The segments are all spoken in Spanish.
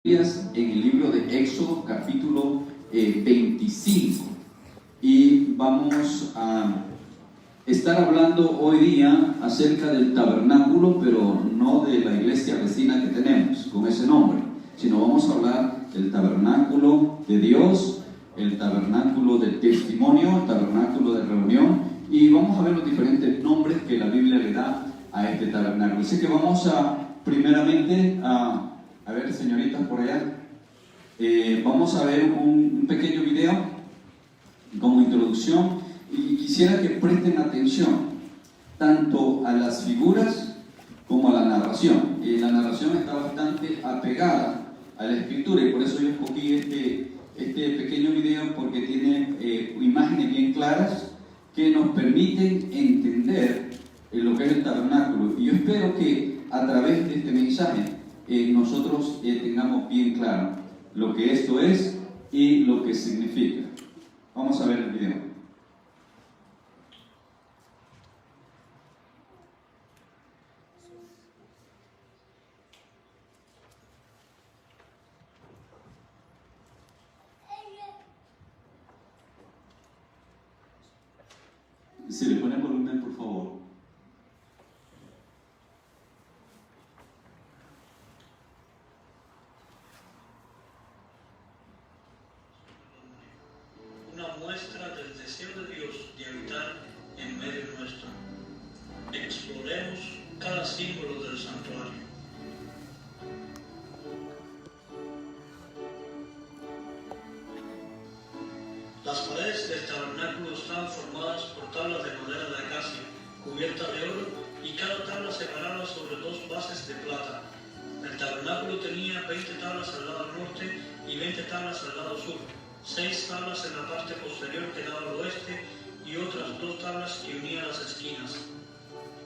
En el libro de Éxodo capítulo 25 y vamos a estar hablando hoy día acerca del tabernáculo, pero no de la iglesia vecina que tenemos con ese nombre, sino vamos a hablar del tabernáculo de Dios, el tabernáculo del testimonio, el tabernáculo de reunión, y vamos a ver los diferentes nombres que la Biblia le da a este tabernáculo. Así que vamos primeramente a ver, señoritas por allá, vamos a ver un pequeño video como introducción, y quisiera que presten atención tanto a las figuras como a la narración. La narración está bastante apegada a la escritura, y por eso yo escogí este pequeño video, porque tiene imágenes bien claras que nos permiten entender lo que es el tabernáculo. Y yo espero que a través de este mensaje nosotros tengamos bien claro lo que esto es y lo que significa. Vamos a ver el video. Si le pone volumen, por favor. Muestra del deseo de Dios de habitar en medio nuestro. Exploremos cada símbolo del santuario. Las paredes del tabernáculo estaban formadas por tablas de madera de acacia, cubiertas de oro, y cada tabla se paraba sobre dos bases de plata. El tabernáculo tenía 20 tablas al lado norte y 20 tablas al lado sur. 6 tablas en la parte posterior que daba al oeste y otras 2 tablas que unían las esquinas.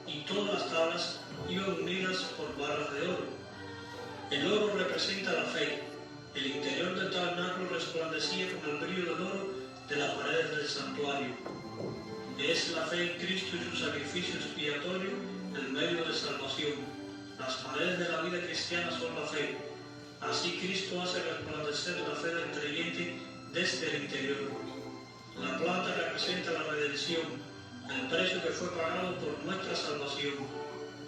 Y todas las tablas iban unidas por barras de oro. El oro representa la fe. El interior del tabernáculo resplandecía con el brillo del oro de las paredes del santuario. Es la fe en Cristo y su sacrificio expiatorio el medio de salvación. Las paredes de la vida cristiana son la fe. Así Cristo hace resplandecer la fe del creyente desde el interior. La plata representa la redención, el precio que fue pagado por nuestra salvación.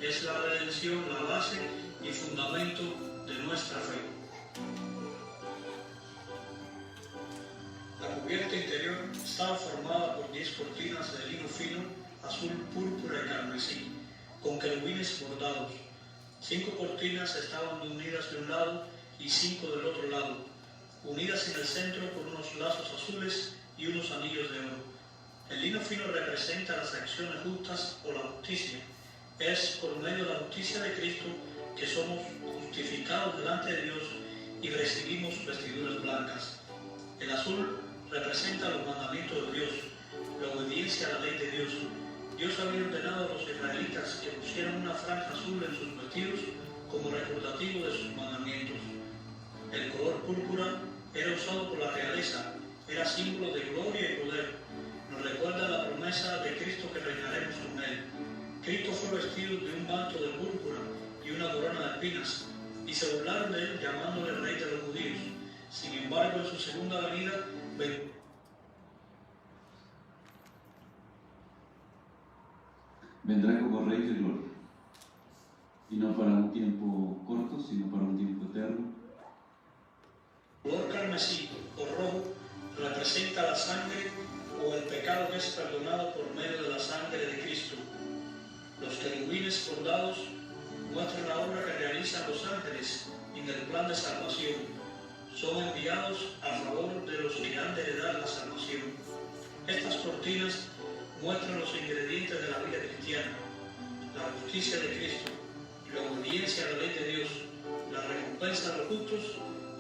Es la redención la base y fundamento de nuestra fe. La cubierta interior estaba formada por 10 cortinas de lino fino, azul, púrpura y carmesí, con querubines bordados. 5 cortinas estaban unidas de un lado y 5 del otro lado, unidas en el centro por unos lazos azules y unos anillos de oro. El lino fino representa las acciones justas o la justicia. Es por medio de la justicia de Cristo que somos justificados delante de Dios y recibimos vestiduras blancas. El azul representa los mandamientos de Dios, la obediencia a la ley de Dios. Dios había ordenado a los israelitas que pusieran una franja azul en sus vestidos como recordativo de sus mandamientos. El color púrpura era usado por la realeza, era símbolo de gloria y poder. Nos recuerda la promesa de Cristo que reinaremos con Él. Cristo fue vestido de un manto de púrpura y una corona de espinas, y se burlaron de Él llamándole Rey de los judíos. Sin embargo, en su segunda venida, vendrá como Rey de gloria, y no para un tiempo corto, sino para un tiempo eterno. El color carmesí o rojo representa la sangre o el pecado que es perdonado por medio de la sangre de Cristo. Los querubines bordados muestran la obra que realizan los ángeles en el plan de salvación. Son enviados a favor de los que han de heredar la salvación. Estas cortinas muestran los ingredientes de la vida cristiana: la justicia de Cristo, la obediencia a la ley de Dios, la recompensa de los justos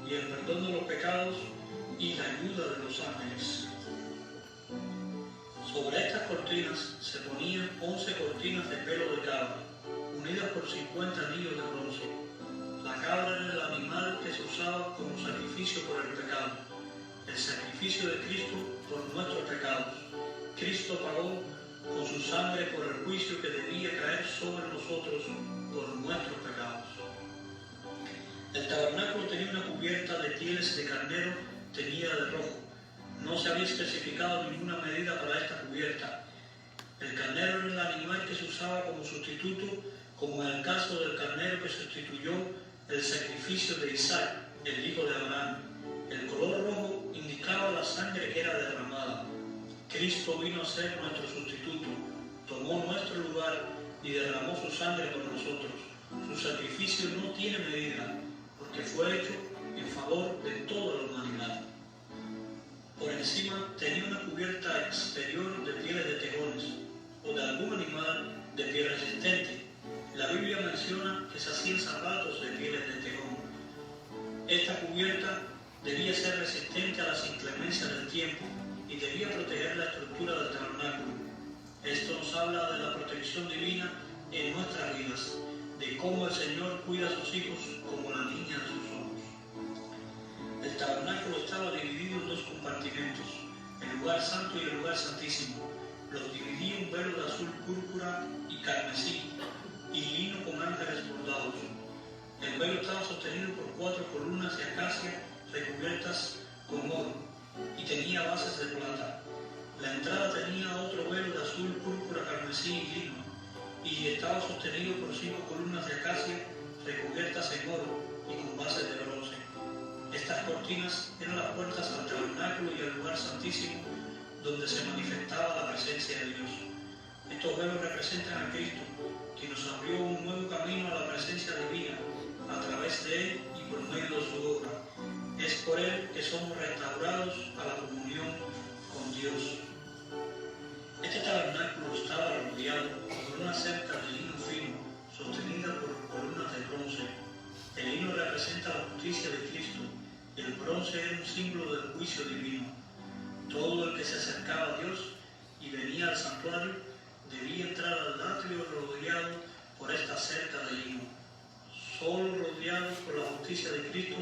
y el perdón de los pecados y la ayuda de los ángeles. Sobre estas cortinas se ponían 11 cortinas de pelo de cabra, unidas por 50 anillos de bronce. La cabra era el animal que se usaba como sacrificio por el pecado, el sacrificio de Cristo por nuestros pecados. Cristo pagó con su sangre por el juicio que debía caer sobre nosotros por nuestros pecados. El tabernáculo tenía una cubierta de pieles de carnero teñida de rojo. No se había especificado ninguna medida para esta cubierta. El carnero era el animal que se usaba como sustituto, como en el caso del carnero que sustituyó el sacrificio de Isaac, el hijo de Abraham. El color rojo indicaba la sangre que era derramada. Cristo vino a ser nuestro sustituto, tomó nuestro lugar y derramó su sangre por nosotros. Su sacrificio no tiene medida, porque fue hecho en favor de toda la humanidad. Por encima tenía una cubierta exterior de pieles de tejones o de algún animal de piel resistente. La Biblia menciona que se hacían zapatos de pieles de tejón. Esta cubierta debía ser resistente a las inclemencias del tiempo y debía proteger la estructura del tabernáculo. Esto nos habla de la protección divina en nuestras vidas, de cómo el Señor cuida a sus hijos como la niña de sus ojos. El tabernáculo estaba dividido en dos compartimentos, el lugar santo y el lugar santísimo. Los dividía un velo de azul púrpura y carmesí y lino con ángeles bordados. El velo estaba sostenido por 4 columnas de acacia recubiertas con oro y tenía bases de plata. La entrada tenía otro velo de azul púrpura, carmesí y lino y estaba sostenido por 5 columnas de acacia recubiertas en oro y con bases de bronce. Estas cortinas eran las puertas al tabernáculo y al lugar santísimo, donde se manifestaba la presencia de Dios. Estos velos representan a Cristo, que nos abrió un nuevo camino a la presencia divina, a través de Él y por medio de su obra. Es por Él que somos restaurados a la comunión con Dios. Este tabernáculo estaba rodeado por una cerca de lino fino, sostenida por columnas de bronce. El lino representa la justicia de Cristo, y el bronce era un símbolo del juicio divino. Todo el que se acercaba a Dios y venía al santuario debía entrar al atrio rodeado por esta cerca de lino. Solo rodeados por la justicia de Cristo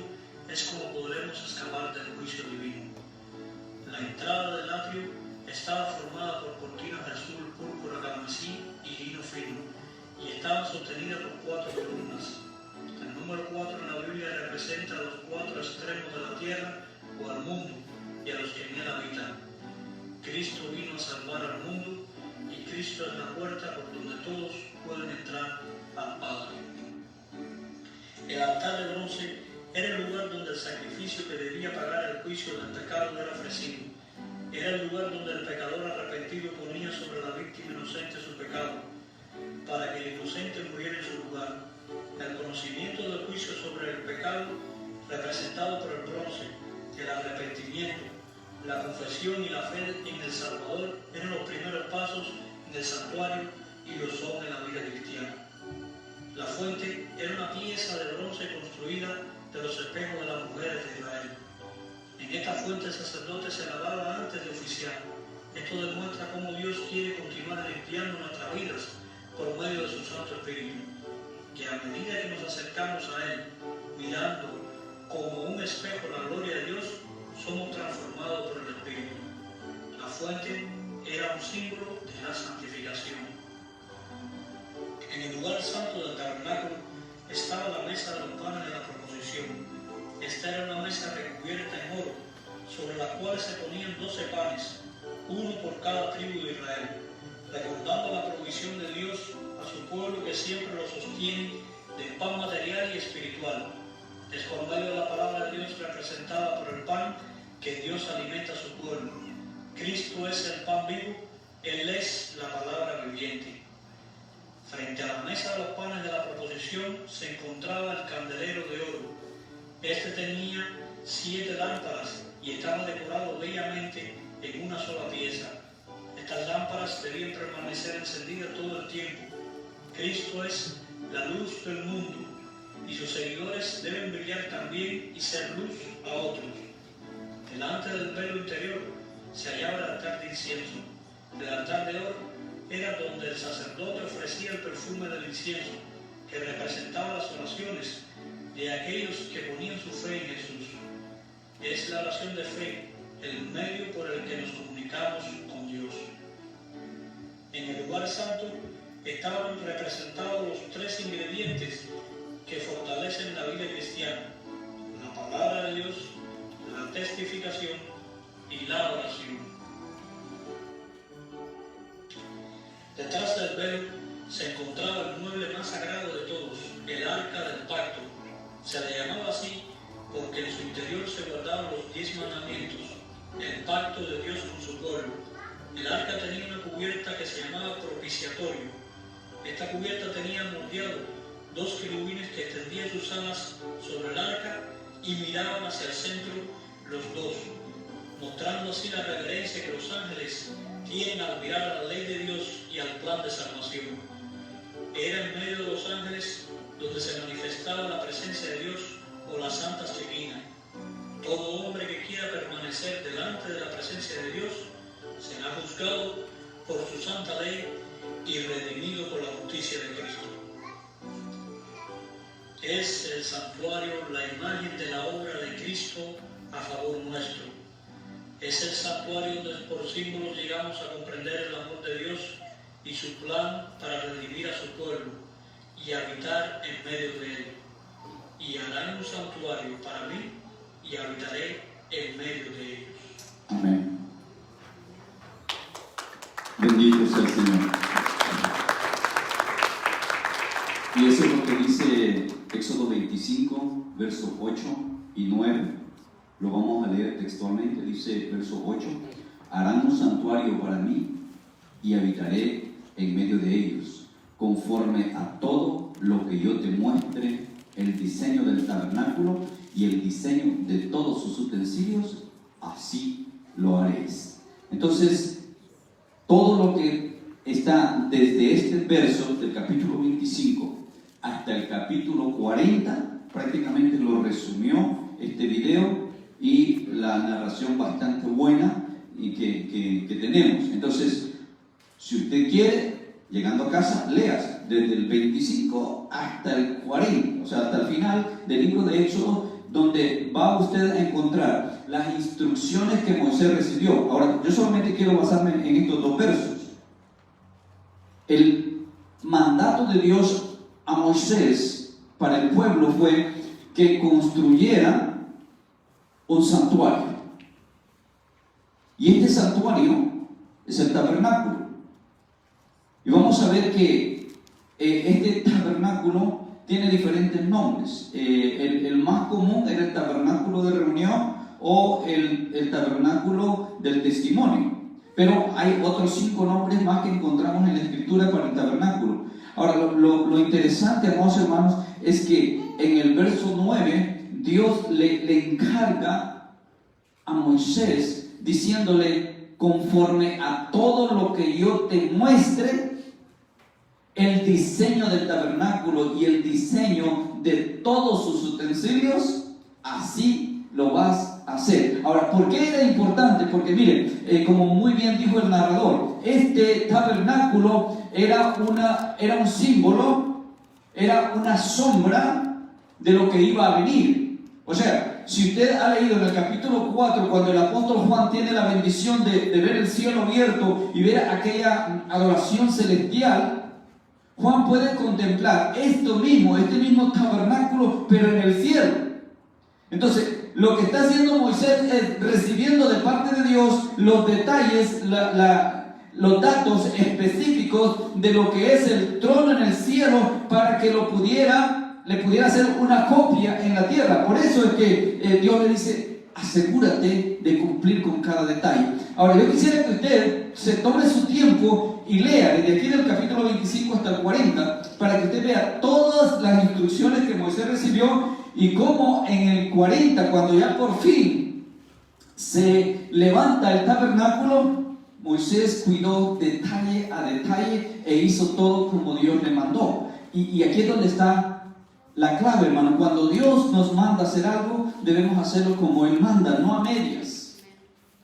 es como podremos escapar del juicio divino. La entrada del atrio estaba formada por cortinas de azul, púrpura, carmesí y lino fino, y estaba sostenida por 4 columnas. El número 4 en la Biblia representa a los 4 extremos de la tierra o al mundo y a los que en él habitan. Cristo vino a salvar al mundo y Cristo es la puerta por donde todos pueden entrar al Padre. El altar de bronce era el lugar donde el sacrificio que debía pagar el juicio del pecado era ofrecido. Era el lugar donde el pecador arrepentido ponía sobre la víctima inocente su pecado, para que el inocente muriera en su lugar. El conocimiento del juicio sobre el pecado, representado por el bronce, el arrepentimiento, la confesión y la fe en el Salvador, eran los primeros pasos en el santuario y lo son en la vida cristiana. La fuente era una pieza de bronce construida de los espejos de las mujeres de Israel. En esta fuente el sacerdote se lavaba antes de oficiar. Esto demuestra cómo Dios quiere continuar limpiando nuestras vidas por medio de su Santo Espíritu, que a medida que nos acercamos a Él, mirando como un espejo la gloria de Dios, somos transformados por el Espíritu. La fuente era un símbolo de la santificación. En el lugar santo del tabernáculo estaba la mesa de los panes de la proposición. Esta era una mesa recubierta en oro, sobre la cual se ponían 12 panes, uno por cada tribu de Israel, recordando la provisión de Dios a su pueblo que siempre lo sostiene de pan material y espiritual. Es por medio de la palabra de Dios representada por el pan que Dios alimenta a su pueblo. Cristo es el pan vivo, Él es la palabra viviente. Frente a la mesa de los panes de la proposición se encontraba el candelero de oro. Este tenía 7 lámparas y estaba decorado bellamente en una sola pieza. Estas lámparas debían permanecer encendidas todo el tiempo. Cristo es la luz del mundo y sus seguidores deben brillar también y ser luz a otros. Delante del velo interior se hallaba el altar de incienso. El altar de oro era donde el sacerdote ofrecía el perfume del incienso, que representaba las oraciones de aquellos que ponían su fe en Jesús. Es la oración de fe, el medio por el que nos comunicamos con Dios. En el lugar santo estaban representados los 3 ingredientes que fortalecen la vida cristiana: la palabra de Dios, la testificación y la oración. Detrás del velo se encontraba el mueble más sagrado de todos, el arca del pacto. Se le llamaba así porque en su interior se guardaban los 10 mandamientos, el pacto de Dios con su pueblo. El arca tenía una cubierta que se llamaba propiciatorio. Esta cubierta tenía moldeado 2 querubines que extendían sus alas sobre el arca y miraban hacia el centro los dos, mostrando así la reverencia que los ángeles tienen al mirar a la ley de Dios y al plan de salvación. Era en medio de los ángeles donde se manifestaba la presencia de Dios o la Santa Shekinah. Todo hombre que quiera permanecer delante de la presencia de Dios será juzgado por su santa ley y redimido por la justicia de Cristo. Es el santuario la imagen de la obra de Cristo a favor nuestro. Es el santuario donde por símbolos llegamos a comprender el amor de Dios y su plan para redimir a su pueblo y habitar en medio de él. Y harán un santuario para mí y habitaré en medio de ellos. Amén. Bendito sea el Señor. Y eso es lo que dice Éxodo 25, versos 8 y 9. Lo vamos a leer textualmente. Dice verso 8: harán un santuario para mí y habitaré en medio de ellos, conforme a todo lo que yo te muestre, el diseño del tabernáculo y el diseño de todos sus utensilios, así lo haréis. Entonces, todo lo que está desde este verso del capítulo 25 hasta el capítulo 40, prácticamente lo resumió este video y la narración bastante buena y que tenemos. Entonces, si usted quiere, llegando a casa, leas desde el 25 hasta el 40, o sea, hasta el final del libro de Éxodo, donde va usted a encontrar las instrucciones que Moisés recibió. Ahora, yo solamente quiero basarme en estos 2 versos. El mandato de Dios a Moisés para el pueblo fue que construyera un santuario. Y este santuario es el tabernáculo. Y vamos a ver que este tabernáculo tiene diferentes nombres. El más común era el tabernáculo de reunión o el tabernáculo del testimonio. Pero hay otros 5 nombres más que encontramos en la escritura para el tabernáculo. Ahora, lo interesante, amados hermanos, es que en el verso 9 Dios le encarga a Moisés diciéndole: conforme a todo lo que yo te muestre, el diseño del tabernáculo y el diseño de todos sus utensilios, así lo vas a hacer. Ahora, ¿por qué era importante? Porque miren, como muy bien dijo el narrador, este tabernáculo era un símbolo, era una sombra de lo que iba a venir. O sea, si usted ha leído en el capítulo 4, cuando el apóstol Juan tiene la bendición de ver el cielo abierto y ver aquella adoración celestial, Juan puede contemplar este mismo tabernáculo, pero en el cielo. Entonces, lo que está haciendo Moisés es recibiendo de parte de Dios los detalles, los datos específicos de lo que es el trono en el cielo, para que le pudiera hacer una copia en la tierra. Por eso es que Dios le dice: asegúrate de cumplir con cada detalle. Ahora, yo quisiera que usted se tome su tiempo y lea desde aquí del capítulo 25 hasta el 40, para que usted vea todas las instrucciones que Moisés recibió, y cómo en el 40, cuando ya por fin se levanta el tabernáculo, Moisés cuidó detalle a detalle e hizo todo como Dios le mandó. Y aquí es donde está la clave, hermano. Cuando Dios nos manda hacer algo, debemos hacerlo como Él manda, no a medias.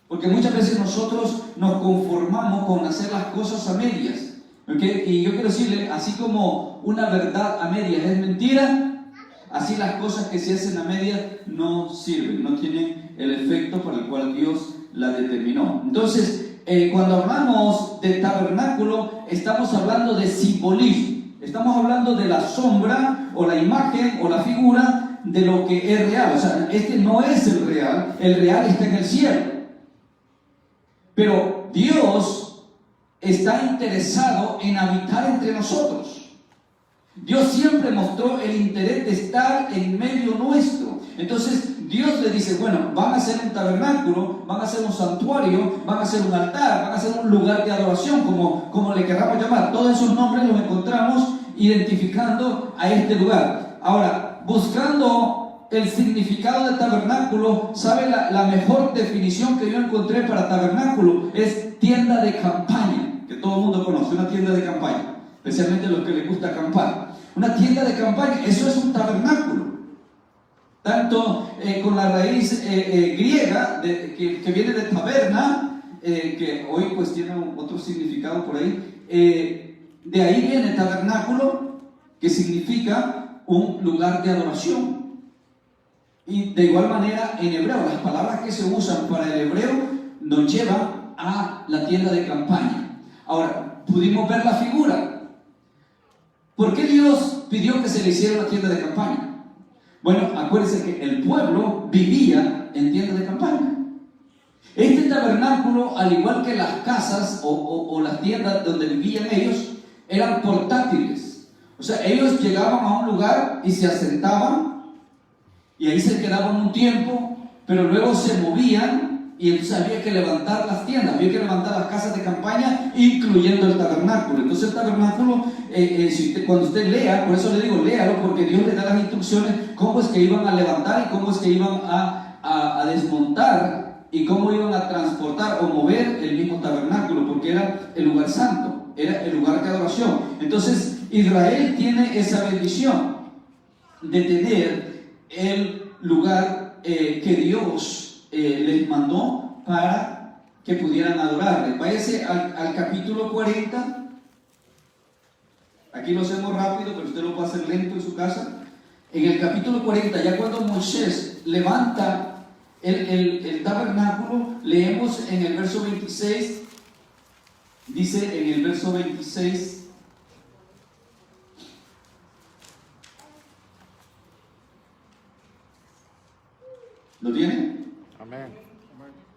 Porque muchas veces nosotros nos conformamos con hacer las cosas a medias. ¿Okay? Y yo quiero decirle, así como una verdad a medias es mentira, así las cosas que se hacen a medias no sirven, no tienen el efecto para el cual Dios la determinó. Entonces, cuando hablamos de tabernáculo, estamos hablando de simbolismo. Estamos hablando de la sombra o la imagen o la figura de lo que es real. O sea, este no es el real está en el cielo. Pero Dios está interesado en habitar entre nosotros. Dios siempre mostró el interés de estar en medio nuestro. Entonces Dios le dice, bueno, van a hacer un tabernáculo, van a hacer un santuario, van a hacer un altar, van a hacer un lugar de adoración, como le queramos llamar. Todos esos nombres los encontramos identificando a este lugar. Ahora, buscando el significado de tabernáculo, ¿sabe la mejor definición que yo encontré para tabernáculo? Es tienda de campaña, que todo el mundo conoce, una tienda de campaña, especialmente los que les gusta acampar. Una tienda de campaña, eso es un tabernáculo. Tanto con la raíz griega que viene de taberna, que hoy pues tiene otro significado por ahí, de ahí viene tabernáculo, que significa un lugar de adoración. Y de igual manera en hebreo, las palabras que se usan para el hebreo nos llevan a la tienda de campaña. Ahora, pudimos ver la figura. ¿Por qué Dios pidió que se le hiciera una tienda de campaña? Bueno, acuérdense que el pueblo vivía en tiendas de campaña. Este tabernáculo, al igual que las casas o las tiendas donde vivían ellos, eran portátiles. O sea, ellos llegaban a un lugar y se asentaban y ahí se quedaban un tiempo, pero luego se movían y entonces había que levantar las tiendas, había que levantar las casas de campaña, incluyendo el tabernáculo. Entonces el tabernáculo, cuando usted lea, por eso le digo, léalo, porque Dios le da las instrucciones, cómo es que iban a levantar y cómo es que iban a desmontar y cómo iban a transportar o mover el mismo tabernáculo, porque era el lugar santo, era el lugar de adoración. Entonces Israel tiene esa bendición de tener el lugar que Dios les mandó para que pudieran adorarle. Váyase al capítulo 40. Aquí lo hacemos rápido, pero usted lo puede hacer lento en su casa. En el capítulo 40, ya cuando Moisés levanta el tabernáculo, leemos en el verso 26, dice en el verso 26, ¿lo tiene? Amén.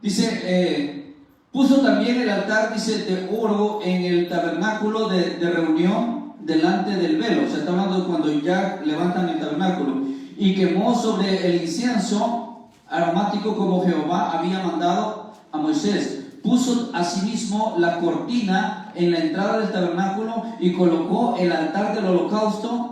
Dice, puso también el altar, dice, de oro en el tabernáculo de reunión delante del velo. O sea, está hablando de cuando ya levantan el tabernáculo. Y quemó sobre el incienso aromático como Jehová había mandado a Moisés. Puso asimismo la cortina en la entrada del tabernáculo y colocó el altar del holocausto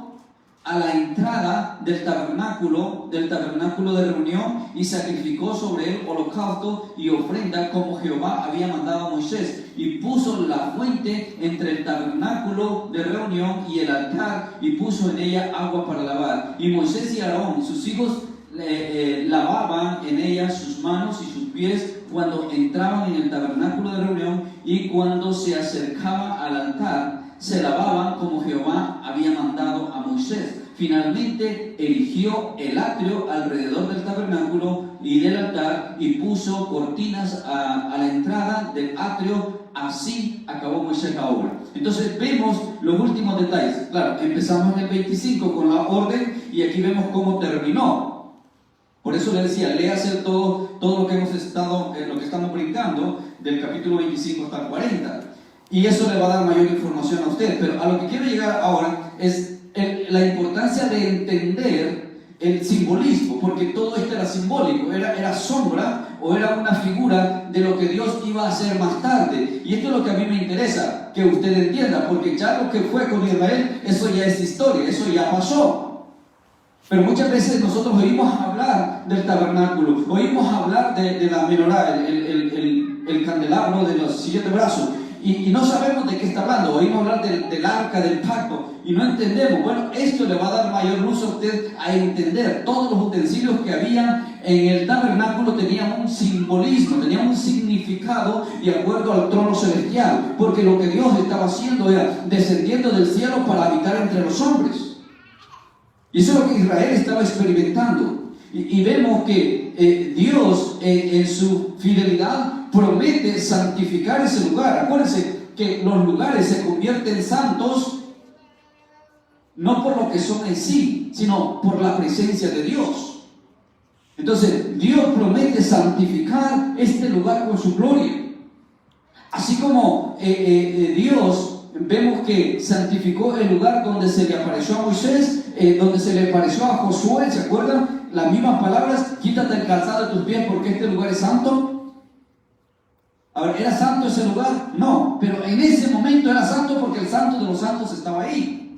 a la entrada del tabernáculo de reunión y sacrificó sobre él holocausto y ofrenda como Jehová había mandado a Moisés, y puso la fuente entre el tabernáculo de reunión y el altar y puso en ella agua para lavar, y Moisés y Aarón sus hijos lavaban en ella sus manos y sus pies cuando entraban en el tabernáculo de reunión, y cuando se acercaban al altar se lavaban como Jehová había mandado a Moisés. Finalmente erigió el atrio alrededor del tabernáculo y del altar y puso cortinas a la entrada del atrio. Así acabó Moisés la obra. Entonces vemos los últimos detalles. Claro, empezamos en el 25 con la orden y aquí vemos cómo terminó. Por eso le decía, léase todo lo que hemos estado, lo que estamos brincando del capítulo 25 hasta el 40. Y eso le va a dar mayor información a usted. Pero a lo que quiero llegar ahora es la importancia de entender el simbolismo, porque todo esto era simbólico, era sombra o era una figura de lo que Dios iba a hacer más tarde. Y esto es lo que a mí me interesa que usted entienda, porque ya lo que fue con Israel, eso ya es historia, eso ya pasó. Pero muchas veces nosotros oímos hablar del tabernáculo, oímos hablar de la menorá, el candelabro de los 7 brazos, y no sabemos de qué está hablando. Oímos hablar del arca del pacto y no entendemos. Bueno, esto le va a dar mayor luz a usted a entender. Todos los utensilios que había en el tabernáculo tenían un simbolismo, tenían un significado de acuerdo al trono celestial, porque lo que Dios estaba haciendo era descendiendo del cielo para habitar entre los hombres. Y eso es lo que Israel estaba experimentando. Y vemos que Dios en su fidelidad promete santificar ese lugar. Acuérdense que los lugares se convierten santos no por lo que son en sí, sino por la presencia de Dios. Entonces, Dios promete santificar este lugar con su gloria. Así como Dios, vemos que santificó el lugar donde se le apareció a Moisés, donde se le apareció a Josué, ¿se acuerdan? Las mismas palabras, quítate el calzado de tus pies porque este lugar es santo. A ver, ¿era santo ese lugar? No, pero en ese momento era santo porque el santo de los santos estaba ahí.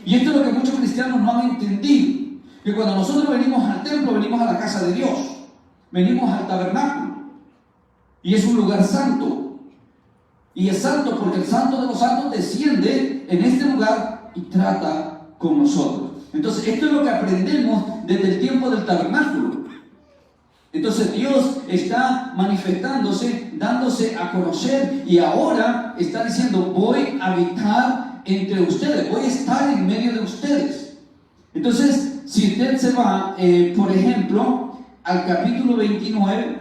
Y esto es lo que muchos cristianos no han entendido, que cuando nosotros venimos al templo, venimos a la casa de Dios, venimos al tabernáculo, y es un lugar santo. Y es santo porque el santo de los santos desciende en este lugar y trata con nosotros. Entonces, esto es lo que aprendemos desde el tiempo del tabernáculo. Entonces, Dios está manifestándose, dándose a conocer, y ahora está diciendo: voy a habitar entre ustedes, voy a estar en medio de ustedes. Entonces, si usted se va, por ejemplo, al capítulo 29,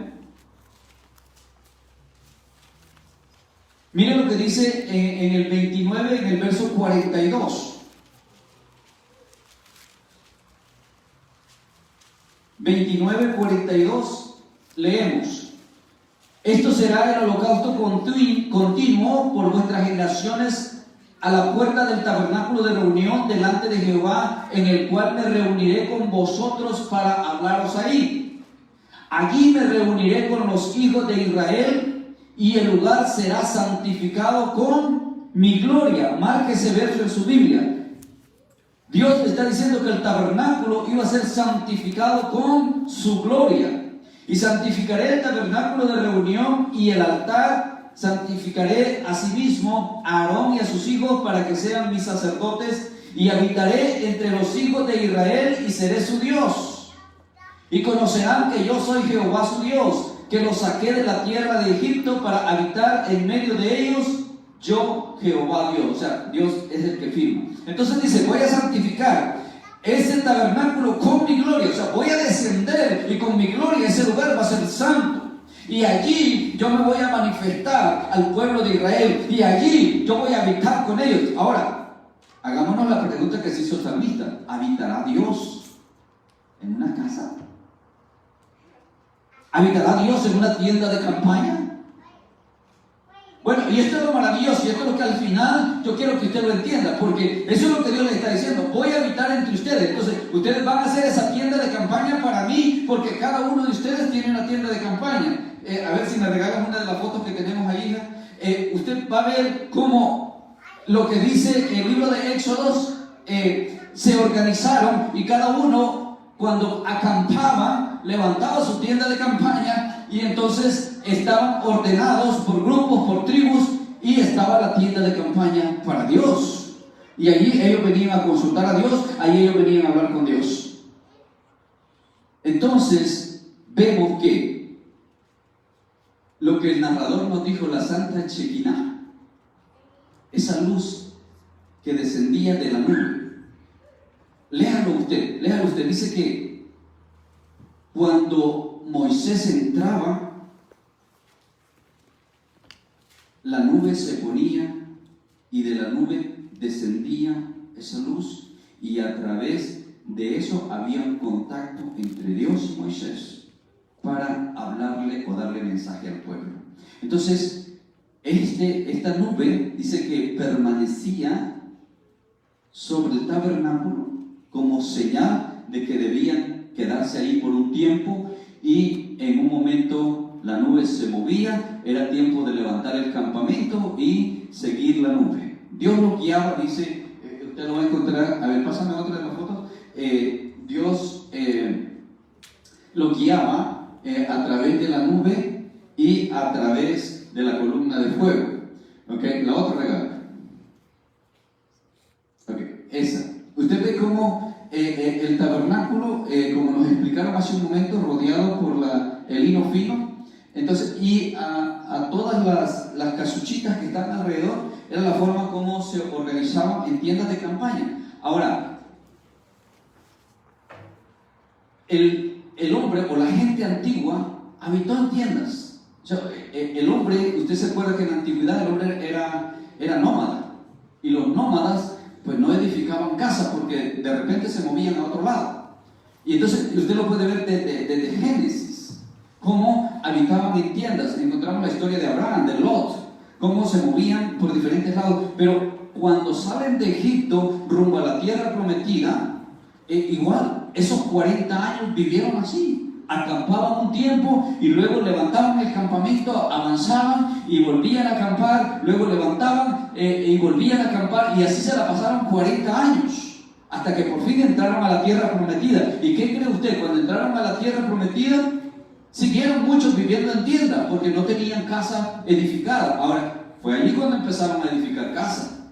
mire lo que dice en el 29, en el verso 42. 29:42, leemos: esto será el holocausto continuo por vuestras generaciones a la puerta del tabernáculo de reunión delante de Jehová, en el cual me reuniré con vosotros para hablaros ahí. Allí me reuniré con los hijos de Israel, y el lugar será santificado con mi gloria. Marque ese verso en su Biblia. Dios está diciendo que el tabernáculo iba a ser santificado con su gloria. Y santificaré el tabernáculo de reunión y el altar. Santificaré asimismo a Aarón y a sus hijos para que sean mis sacerdotes. Y habitaré entre los hijos de Israel y seré su Dios. Y conocerán que yo soy Jehová su Dios, que los saqué de la tierra de Egipto para habitar en medio de ellos. Yo, Jehová Dios. O sea, Dios es el que firma. Entonces dice: voy a santificar ese tabernáculo con mi gloria. O sea, voy a descender y con mi gloria ese lugar va a ser santo. Y allí yo me voy a manifestar al pueblo de Israel. Y allí yo voy a habitar con ellos. Ahora, hagámonos la pregunta que se hizo el salmista: ¿habitará Dios en una casa? ¿Habitará Dios en una tienda de campaña? Bueno, y esto es lo maravilloso, y esto es lo que al final yo quiero que usted lo entienda, porque eso es lo que Dios le está diciendo: voy a habitar entre ustedes. Entonces, ustedes van a hacer esa tienda de campaña para mí, porque cada uno de ustedes tiene una tienda de campaña. A ver si me regalan una de las fotos que tenemos ahí, hija. Usted va a ver cómo lo que dice el libro de Éxodos, se organizaron, y cada uno, cuando acampaba, levantaba su tienda de campaña, y entonces estaban ordenados por grupos, por tribus, y estaba la tienda de campaña para Dios. Y allí ellos venían a consultar a Dios, allí ellos venían a hablar con Dios. Entonces, vemos que lo que el narrador nos dijo, la Santa Shekinah, esa luz que descendía de la nube. Léalo usted, dice que cuando Moisés entraba, la nube se ponía, y de la nube descendía esa luz, y a través de eso había un contacto entre Dios y Moisés para hablarle o darle mensaje al pueblo. Entonces, esta nube dice que permanecía sobre el tabernáculo como señal de que debían quedarse ahí por un tiempo, y en un momento la nube se movía, era tiempo de levantar el campamento y seguir la nube. Dios lo guiaba, dice, usted lo va a encontrar, a ver, pásame otra de las fotos. Dios lo guiaba a través de la nube y a través de la columna de fuego. Okay, la otra regalo. Okay, esa. Usted ve cómo el tabernáculo, como nos explicaron hace un momento, rodeado por el lino fino. Entonces, y a todas las casuchitas que están alrededor, era la forma como se organizaban en tiendas de campaña. Ahora, el hombre o la gente antigua habitó en tiendas. O sea, el hombre, usted se acuerda que en la antigüedad el hombre era nómada, y los nómadas pues no edificaban casas porque de repente se movían a otro lado. Y entonces usted lo puede ver desde Génesis, cómo habitaban en tiendas. Encontramos la historia de Abraham, de Lot, cómo se movían por diferentes lados. Pero cuando salen de Egipto rumbo a la tierra prometida, igual, esos 40 años vivieron así. Acampaban un tiempo y luego levantaban el campamento, avanzaban y volvían a acampar, luego levantaban y volvían a acampar, y así se la pasaron 40 años hasta que por fin entraron a la tierra prometida. ¿Y qué cree usted? Cuando entraron a la tierra prometida, siguieron muchos viviendo en tiendas porque no tenían casa edificada. Ahora, fue allí cuando empezaron a edificar casa,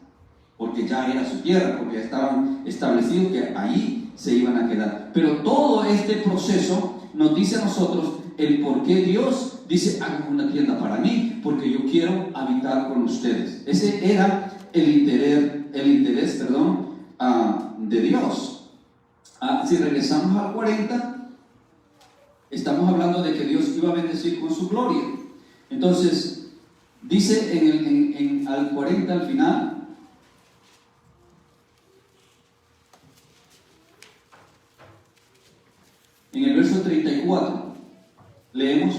porque ya era su tierra, porque ya estaban establecidos que ahí se iban a quedar. Pero todo este proceso nos dice a nosotros el por qué Dios dice: hagan una tienda para mí, porque yo quiero habitar con ustedes. Ese era el interés de Dios. Si regresamos al 40, estamos hablando de que Dios iba a bendecir con su gloria. Entonces, dice al 40 al final, en el verso 34, leemos.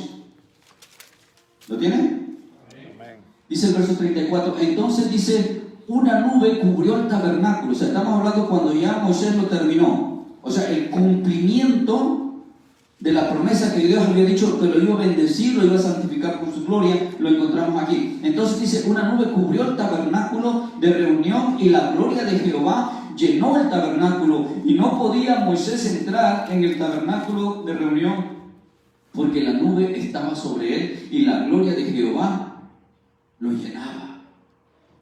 ¿Lo tiene? Amén. Dice el verso 34, entonces dice: una nube cubrió el tabernáculo. O sea, estamos hablando cuando ya Moisés lo terminó. O sea, el cumplimiento de la promesa que Dios había dicho que lo iba a bendecir, lo iba a santificar con su gloria, lo encontramos aquí. Entonces dice: una nube cubrió el tabernáculo de reunión y la gloria de Jehová llenó el tabernáculo, y no podía Moisés entrar en el tabernáculo de reunión porque la nube estaba sobre él y la gloria de Jehová lo llenaba.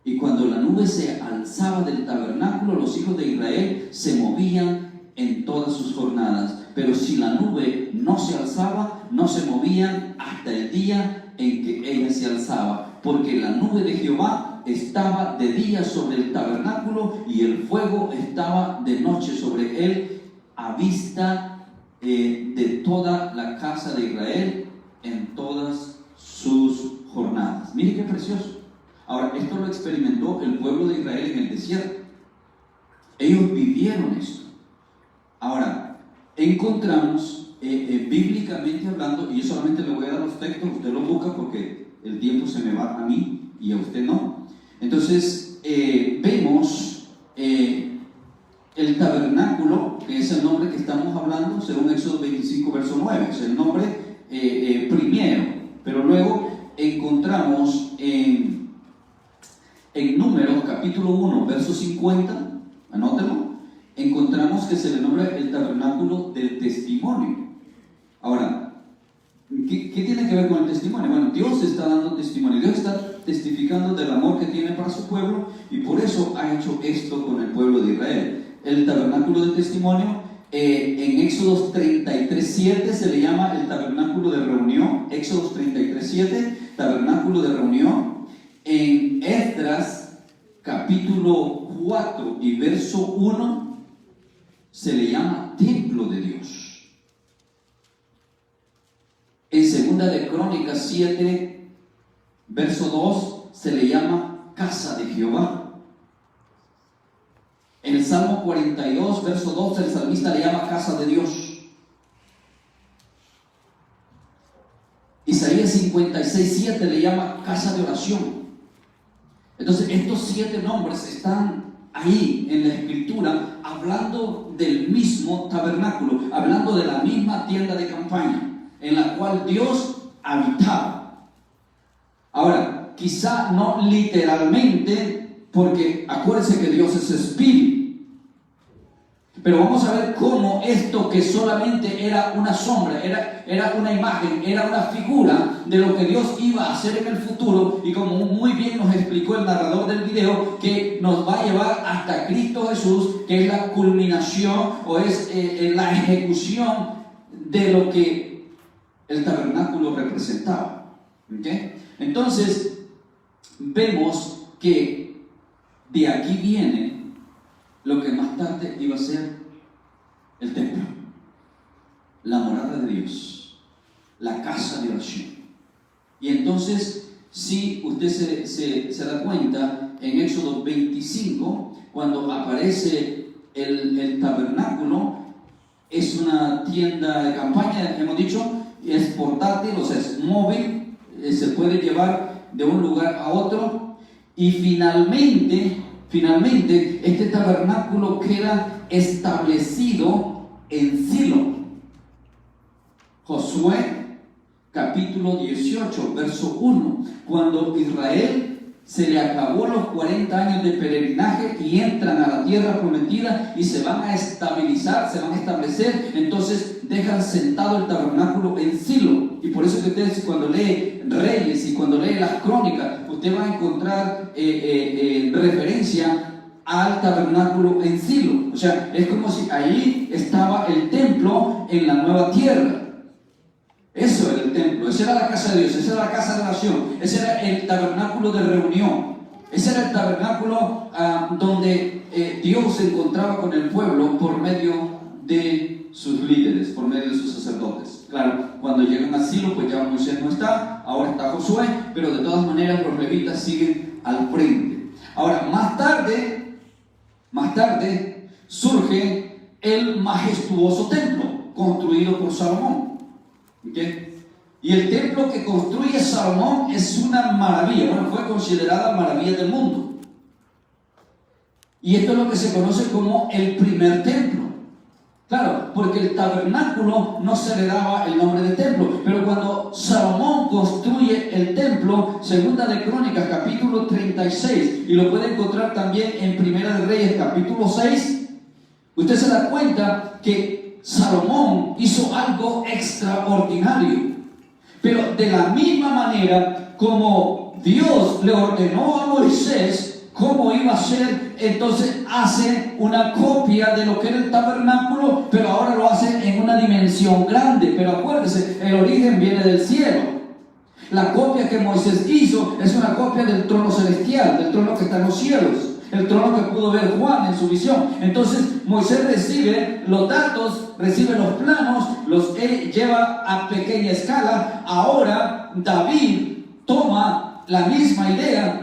Y cuando la nube se alzaba del tabernáculo, los hijos de Israel se movían en todas sus jornadas. Pero si la nube no se alzaba, no se movían hasta el día en que ella se alzaba, porque la nube de Jehová estaba de día sobre el tabernáculo y el fuego estaba de noche sobre él, a vista de toda la casa de Israel en todas sus jornadas. Mire qué precioso. Ahora, esto lo experimentó el pueblo de Israel en el desierto. Ellos vivieron esto. Ahora, encontramos bíblicamente hablando, y yo solamente le voy a dar los textos, usted los busca porque el tiempo se me va a mí y a usted no. Entonces, vemos el tabernáculo, que es el nombre que estamos hablando, según Éxodo 25, verso 9, es el nombre primero. Pero luego encontramos en Números, capítulo 1, verso 50, anótelo, encontramos que se le nombra el tabernáculo del testimonio. Ahora, ¿qué tiene que ver con el testimonio? Bueno, Dios está dando testimonio, Dios está testificando del amor que tiene para su pueblo, y por eso ha hecho esto con el pueblo de Israel. El tabernáculo del testimonio, en Éxodos 33:7 se le llama el tabernáculo de reunión. Éxodos 33:7, tabernáculo de reunión. En Esdras capítulo 4 y verso 1 se le llama templo de Dios. En Segunda de Crónicas 7 verso 2 se le llama casa de Jehová. En el Salmo 42 verso 2 el salmista le llama casa de Dios. Isaías 56:7 le llama casa de oración. Entonces estos 7 nombres están ahí en la escritura, hablando del mismo tabernáculo, hablando de la misma tienda de campaña en la cual Dios habitaba. Ahora, quizá no literalmente, porque acuérdense que Dios es espíritu, pero vamos a ver cómo esto, que solamente era una sombra, era una imagen, era una figura de lo que Dios iba a hacer en el futuro, y como muy bien nos explicó el narrador del video, que nos va a llevar hasta Cristo Jesús, que es la culminación o es la ejecución de lo que el tabernáculo representaba. ¿Okay? Entonces vemos que de aquí viene lo que más tarde iba a ser el templo, la morada de Dios, la casa de oración. Y entonces, si usted se da cuenta, en Éxodo 25, cuando aparece el tabernáculo, es una tienda de campaña, hemos dicho, es portátil, o sea, es móvil, se puede llevar de un lugar a otro, y finalmente este tabernáculo queda establecido en Silo. Josué capítulo 18, verso 1, cuando Israel se le acabó los 40 años de peregrinaje y entran a la tierra prometida y se van a estabilizar, se van a establecer, entonces dejan sentado el tabernáculo en Silo. Y por eso que ustedes cuando lee Reyes y cuando lee las Crónicas, usted va a encontrar referencia al tabernáculo en Silo. O sea, es como si ahí estaba el templo en la nueva tierra. Eso era el templo, esa era la casa de Dios, esa era la casa de oración, ese era el tabernáculo de reunión, ese era el tabernáculo donde Dios se encontraba con el pueblo por medio de sus líderes, por medio de sus sacerdotes. Claro, cuando llegan a Silo, pues ya Moisés no está, ahora está Josué, pero de todas maneras los levitas siguen al frente. Ahora, más tarde surge el majestuoso templo construido por Salomón. ¿Okay? Y el templo que construye Salomón es una maravilla. Bueno, fue considerada maravilla del mundo. Y esto es lo que se conoce como el primer templo. Claro, porque el tabernáculo no se le daba el nombre de templo. Pero cuando Salomón construye el templo, Segunda de Crónicas, capítulo 36, y lo puede encontrar también en Primera de Reyes, capítulo 6, usted se da cuenta que Salomón hizo algo extraordinario, pero de la misma manera como Dios le ordenó a Moisés cómo iba a ser, entonces hace una copia de lo que era el tabernáculo, pero ahora lo hace en una dimensión grande. Pero acuérdese, el origen viene del cielo. La copia que Moisés hizo es una copia del trono celestial, del trono que está en los cielos, el trono que pudo ver Juan en su visión. Entonces Moisés recibe los datos, recibe los planos, los lleva a pequeña escala. Ahora David toma la misma idea,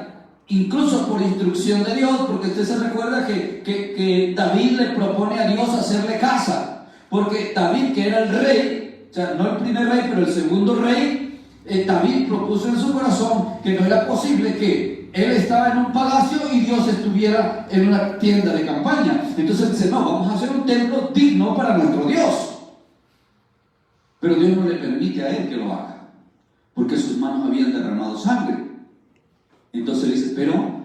incluso por instrucción de Dios, porque usted se recuerda que David le propone a Dios hacerle casa, porque David, que era el rey, o sea, no el primer rey, pero el segundo rey, David propuso en su corazón que no era posible que él estaba en un palacio y Dios estuviera en una tienda de campaña. Entonces dice, no, vamos a hacer un templo digno para nuestro Dios. Pero Dios no le permite a él que lo haga, porque sus manos habían derramado sangre. Entonces dice, pero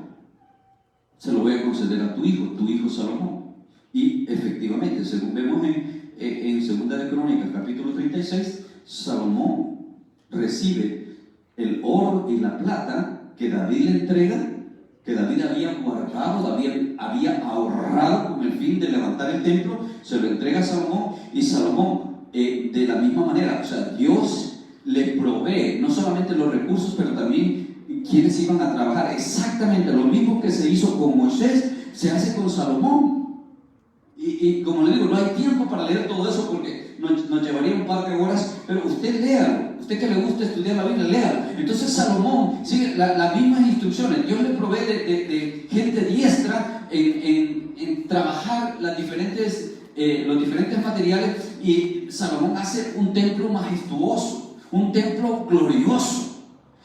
se lo voy a conceder a tu hijo Salomón. Y efectivamente, según vemos en Segunda de Crónicas, capítulo 36, Salomón recibe el oro y la plata que David le entrega, que David había guardado, había ahorrado con el fin de levantar el templo, se lo entrega a Salomón, y Salomón de la misma manera, o sea, Dios le provee no solamente los recursos, pero también quienes iban a trabajar. Exactamente lo mismo que se hizo con Moisés, se hace con Salomón. Y como le digo, no hay tiempo para leer todo eso porque nos llevaría un par de horas, pero usted léalo. Usted que le gusta estudiar la Biblia, léalo. Entonces Salomón sigue las mismas instrucciones. Dios le provee de gente diestra en trabajar los diferentes materiales, y Salomón hace un templo majestuoso, un templo glorioso.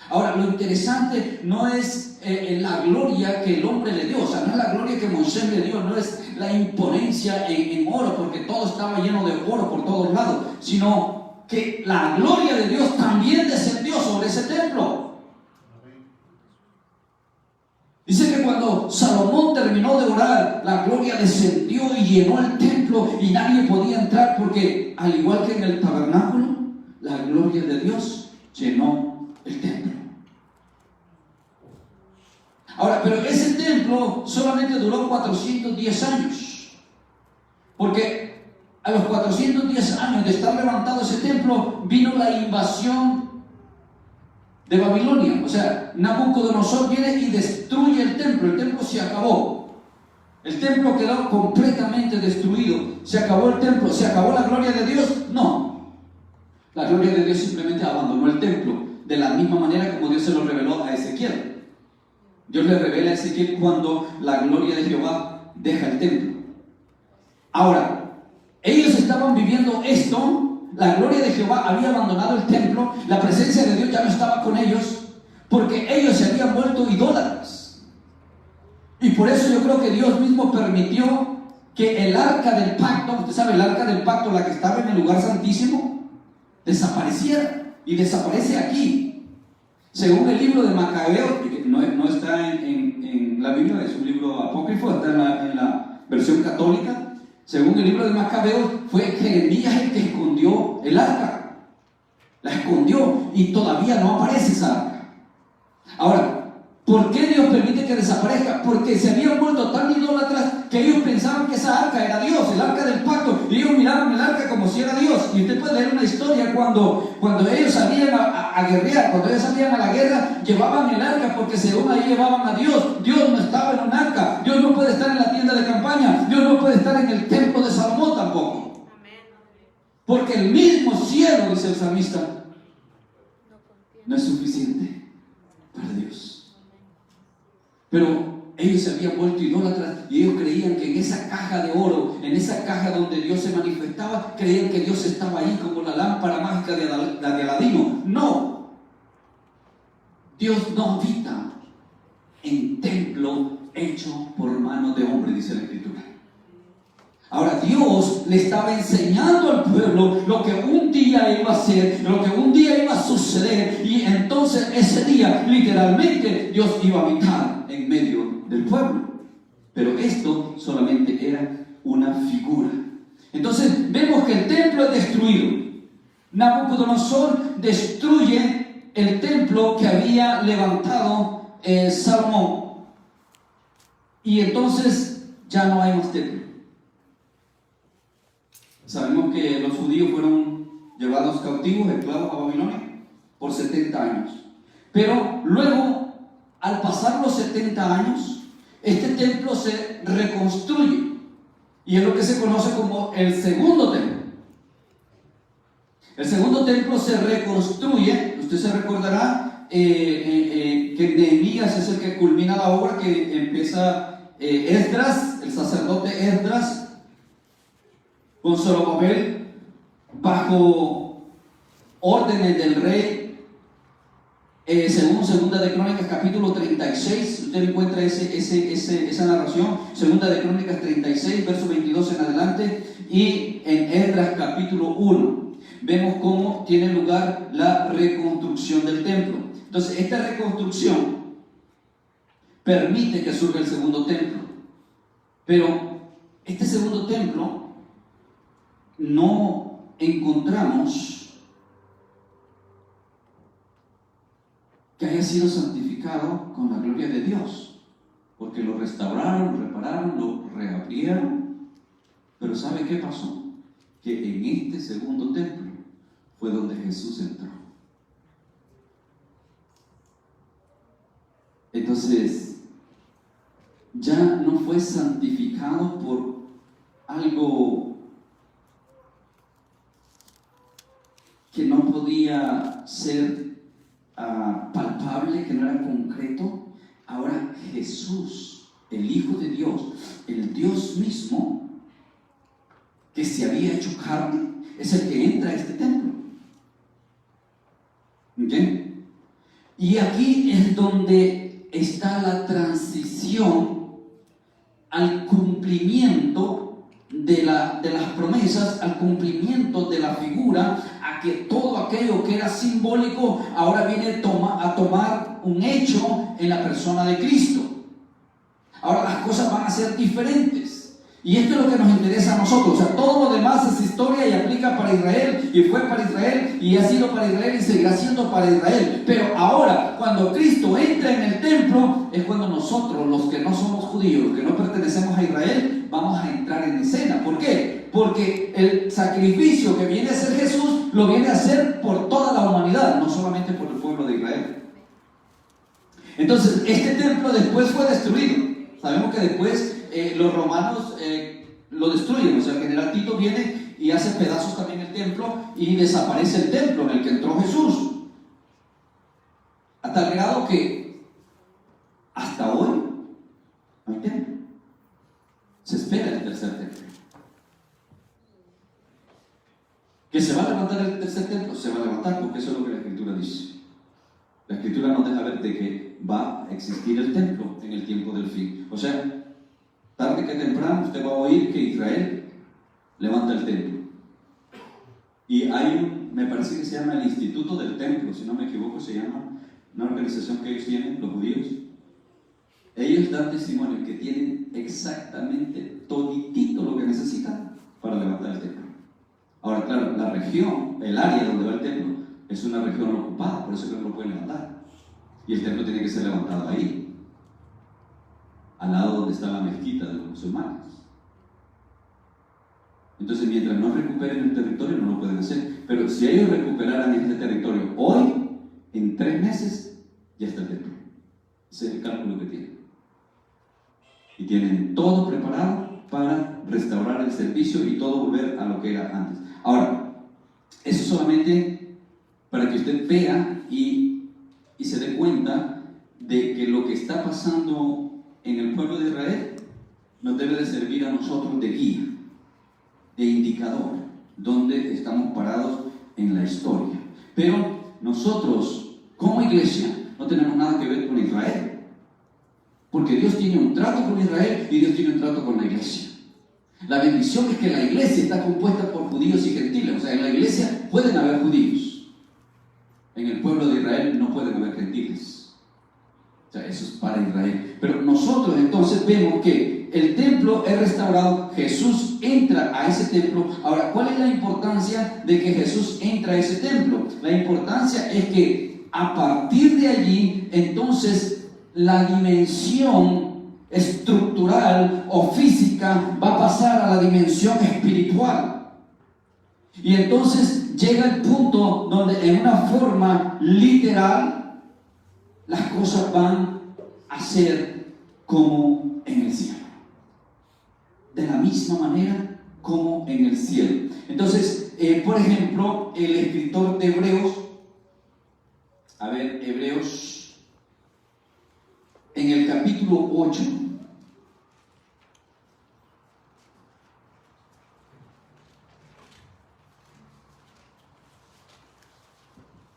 Ahora, lo interesante no es la gloria que el hombre le dio, o sea, no es la gloria que Moisés le dio, no es la imponencia en oro, porque todo estaba lleno de oro por todos lados, sino que la gloria de Dios también descendió sobre ese templo. Dice que cuando Salomón terminó de orar, la gloria descendió y llenó el templo y nadie podía entrar, porque al igual que en el tabernáculo, la gloria de Dios llenó el templo. Ahora, pero ese templo solamente duró 410 años, porque a los 410 años de estar levantado ese templo, vino la invasión de Babilonia. O sea, Nabucodonosor viene y destruye el templo se acabó. El templo quedó completamente destruido. ¿Se acabó el templo? ¿Se acabó la gloria de Dios? No. La gloria de Dios simplemente abandonó el templo, de la misma manera como Dios se lo reveló a Ezequiel. Dios le revela a Ezequiel cuando la gloria de Jehová deja el templo. Ahora, ellos estaban viviendo esto, la gloria de Jehová había abandonado el templo, la presencia de Dios ya no estaba con ellos, porque ellos se habían vuelto idólatras. Y por eso yo creo que Dios mismo permitió que el arca del pacto, usted sabe, el arca del pacto, la que estaba en el lugar santísimo, desapareciera. Y desaparece aquí. Según el libro de Macabeo, que no está en la Biblia, es un libro apócrifo, está en la versión católica. Según el libro de Macabeo, fue Jeremías el que escondió el arca. La escondió y todavía no aparece esa arca. Ahora, ¿por qué Dios permite que desaparezca? Porque se habían vuelto tan idólatras que ellos pensaban que esa arca era Dios, el arca del pacto, y ellos miraban el arca como si era Dios. Y usted puede leer una historia cuando ellos salían a guerrear, cuando ellos salían a la guerra, llevaban el arca porque según ahí llevaban a Dios. Dios no estaba en un arca, Dios no puede estar en la tienda de campaña, Dios no puede estar en el templo de Salomón tampoco. Porque el mismo cielo, dice el salmista, no es suficiente para Dios. Pero ellos se habían vuelto idólatras y ellos creían que en esa caja de oro, en esa caja donde Dios se manifestaba, creían que Dios estaba ahí como la lámpara mágica de Aladino. No, Dios no habita en templo hecho por mano de hombre, dice la Escritura. Ahora Dios le estaba enseñando al pueblo lo que un día iba a ser, lo que un día iba a suceder, y entonces ese día literalmente Dios iba a habitar en medio del pueblo. Pero esto solamente era una figura. Entonces vemos que el templo es destruido. Nabucodonosor destruye el templo que había levantado Salomón, y entonces ya no hay más templo. Sabemos que los judíos fueron llevados cautivos, esclavos a Babilonia por 70 años. Pero luego, al pasar los 70 años, este templo se reconstruye. Y es lo que se conoce como el segundo templo. El segundo templo se reconstruye. Usted se recordará que Nehemías es el que culmina la obra, que empieza Esdras, el sacerdote Esdras, con Zorobabel, bajo órdenes del rey, según Segunda de Crónicas capítulo 36, usted encuentra esa narración, Segunda de Crónicas 36, verso 22 en adelante, y en Esdras capítulo 1, vemos cómo tiene lugar la reconstrucción del templo. Entonces, esta reconstrucción permite que surja el segundo templo, pero este segundo templo no encontramos que haya sido santificado con la gloria de Dios, porque lo restauraron, lo repararon, lo reabrieron. Pero ¿sabe qué pasó? Que en este segundo templo fue donde Jesús entró. Entonces, ya no fue santificado por algo que no podía ser palpable, que no era concreto. Ahora Jesús, el Hijo de Dios, el Dios mismo, que se había hecho carne, es el que entra a este templo. ¿Okay? Y aquí es donde está la transición al cumplimiento de las promesas, al cumplimiento de la figura, a que todo aquello que era simbólico ahora viene a tomar un hecho en la persona de Cristo. Ahora las cosas van a ser diferentes. Y esto es lo que nos interesa a nosotros. O sea, todo lo demás es historia y aplica para Israel, y fue para Israel, y ha sido para Israel, y seguirá siendo para Israel. Pero ahora, cuando Cristo entra en el templo, es cuando nosotros, los que no somos judíos, los que no pertenecemos a Israel, vamos a entrar en escena. ¿Por qué? Porque el sacrificio que viene a hacer Jesús, lo viene a hacer por toda la humanidad, no solamente por el pueblo de Israel. Entonces, este templo después fue destruido. Sabemos que después los romanos lo destruyen. O sea, el general Tito viene y hace pedazos también el templo, y desaparece el templo en el que entró Jesús, a tal grado que hasta ¿Que se va a levantar el tercer templo? Se va a levantar, porque eso es lo que la Escritura dice. La Escritura nos deja ver de que va a existir el templo en el tiempo del fin. O sea, tarde que temprano usted va a oír que Israel levanta el templo. Y hay me parece que se llama el Instituto del Templo, si no me equivoco, se llama una organización que ellos tienen, los judíos. Ellos dan testimonio que tienen exactamente toditito lo que necesitan para levantar el templo. Ahora, claro, la región, el área donde va el templo, es una región ocupada, por eso que no lo pueden levantar. Y el templo tiene que ser levantado ahí, al lado donde está la mezquita de los musulmanes. Entonces, mientras no recuperen el territorio, no lo pueden hacer. Pero si ellos recuperaran este territorio hoy, en 3 meses, ya está el templo. Ese es el cálculo que tienen. Y tienen todo preparado para restaurar el servicio y todo volver a lo que era antes. Ahora, eso solamente para que usted vea y se dé cuenta de que lo que está pasando en el pueblo de Israel nos debe de servir a nosotros de guía, de indicador, donde estamos parados en la historia. Pero nosotros, como iglesia, no tenemos nada que ver con Israel, porque Dios tiene un trato con Israel y Dios tiene un trato con la iglesia. La bendición es que la iglesia está compuesta por judíos y gentiles. O sea, en la iglesia pueden haber judíos, en el pueblo de Israel no pueden haber gentiles. O sea, eso es para Israel. Pero nosotros entonces vemos que el templo es restaurado, Jesús entra a ese templo. Ahora, ¿cuál es la importancia de que Jesús entra a ese templo? La importancia es que a partir de allí, entonces, la dimensión estructural o física va a pasar a la dimensión espiritual. Y entonces llega el punto donde en una forma literal las cosas van a ser como en el cielo, de la misma manera como en el cielo. Entonces, por ejemplo, el escritor de Hebreos, Hebreos en el capítulo 8,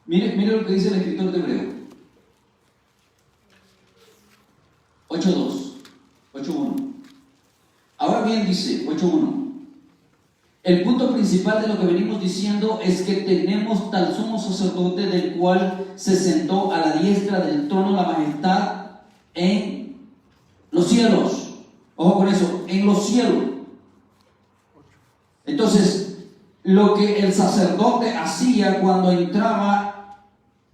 mire lo que dice el escritor de Hebreos 8.2, 8.1. Ahora bien, dice 8.1, el punto principal de lo que venimos diciendo es que tenemos tal sumo sacerdote del cual se sentó a la diestra del trono la majestad en los cielos. Ojo con eso, en los cielos. Entonces, lo que el sacerdote hacía cuando entraba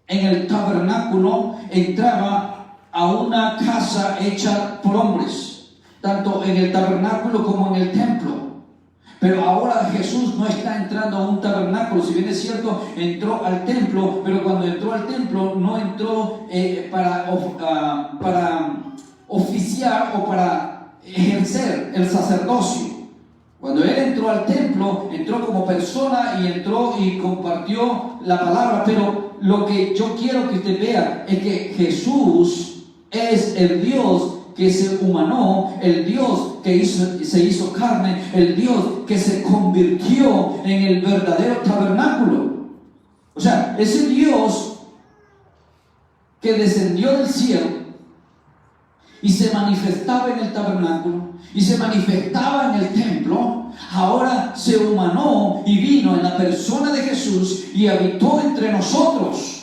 en el tabernáculo, entraba a una casa hecha por hombres, tanto en el tabernáculo como en el templo. Pero ahora Jesús no está entrando a un tabernáculo, si bien es cierto, entró al templo, pero cuando entró al templo no entró para oficiar o para ejercer el sacerdocio. Cuando Él entró al templo, entró como persona y entró y compartió la palabra. Pero lo que yo quiero que usted vea es que Jesús es el Dios que se humanó, el Dios que se hizo carne, el Dios que se convirtió en el verdadero tabernáculo. O sea, ese Dios que descendió del cielo y se manifestaba en el tabernáculo y se manifestaba en el templo, ahora se humanó y vino en la persona de Jesús y habitó entre nosotros.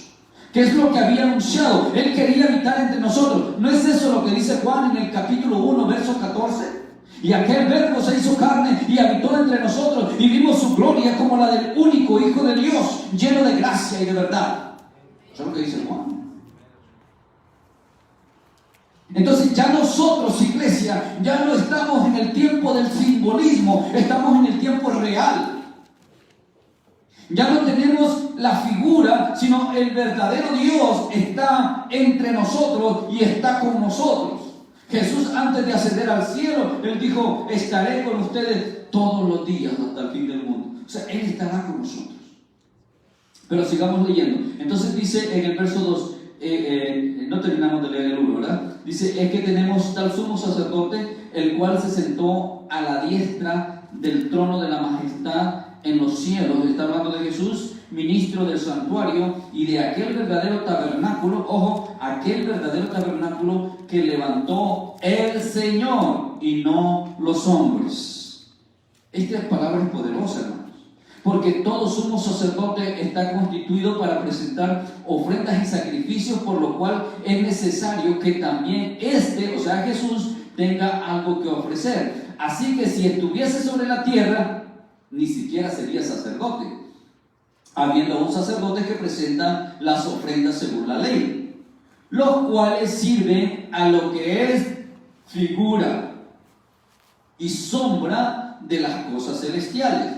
¿Qué es lo que había anunciado? Él quería habitar entre nosotros. ¿No es eso lo que dice Juan en el capítulo 1, verso 14? Y aquel verbo se hizo carne y habitó entre nosotros y vimos su gloria como la del único Hijo de Dios, lleno de gracia y de verdad. Eso es lo que dice Juan. Entonces ya nosotros, iglesia, ya no estamos en el tiempo del simbolismo, estamos en el tiempo real. Ya no tenemos la figura, sino el verdadero Dios está entre nosotros y está con nosotros. Jesús, antes de ascender al cielo, Él dijo: estaré con ustedes todos los días hasta el fin del mundo. O sea, Él estará con nosotros. Pero sigamos leyendo. Entonces dice en el verso 2, no terminamos de leer el 1, ¿verdad? Dice, es que tenemos tal sumo sacerdote, el cual se sentó a la diestra del trono de la majestad en los cielos, está hablando de Jesús, ministro del santuario y de aquel verdadero tabernáculo, ojo, aquel verdadero tabernáculo que levantó el Señor y no los hombres. Esta palabra es poderosa, hermanos, porque todo sumo sacerdote está constituido para presentar ofrendas y sacrificios, por lo cual es necesario que también o sea, Jesús, tenga algo que ofrecer. Así que si estuviese sobre la tierra, ni siquiera sería sacerdote, habiendo un sacerdote que presenta las ofrendas según la ley, los cuales sirven a lo que es figura y sombra de las cosas celestiales,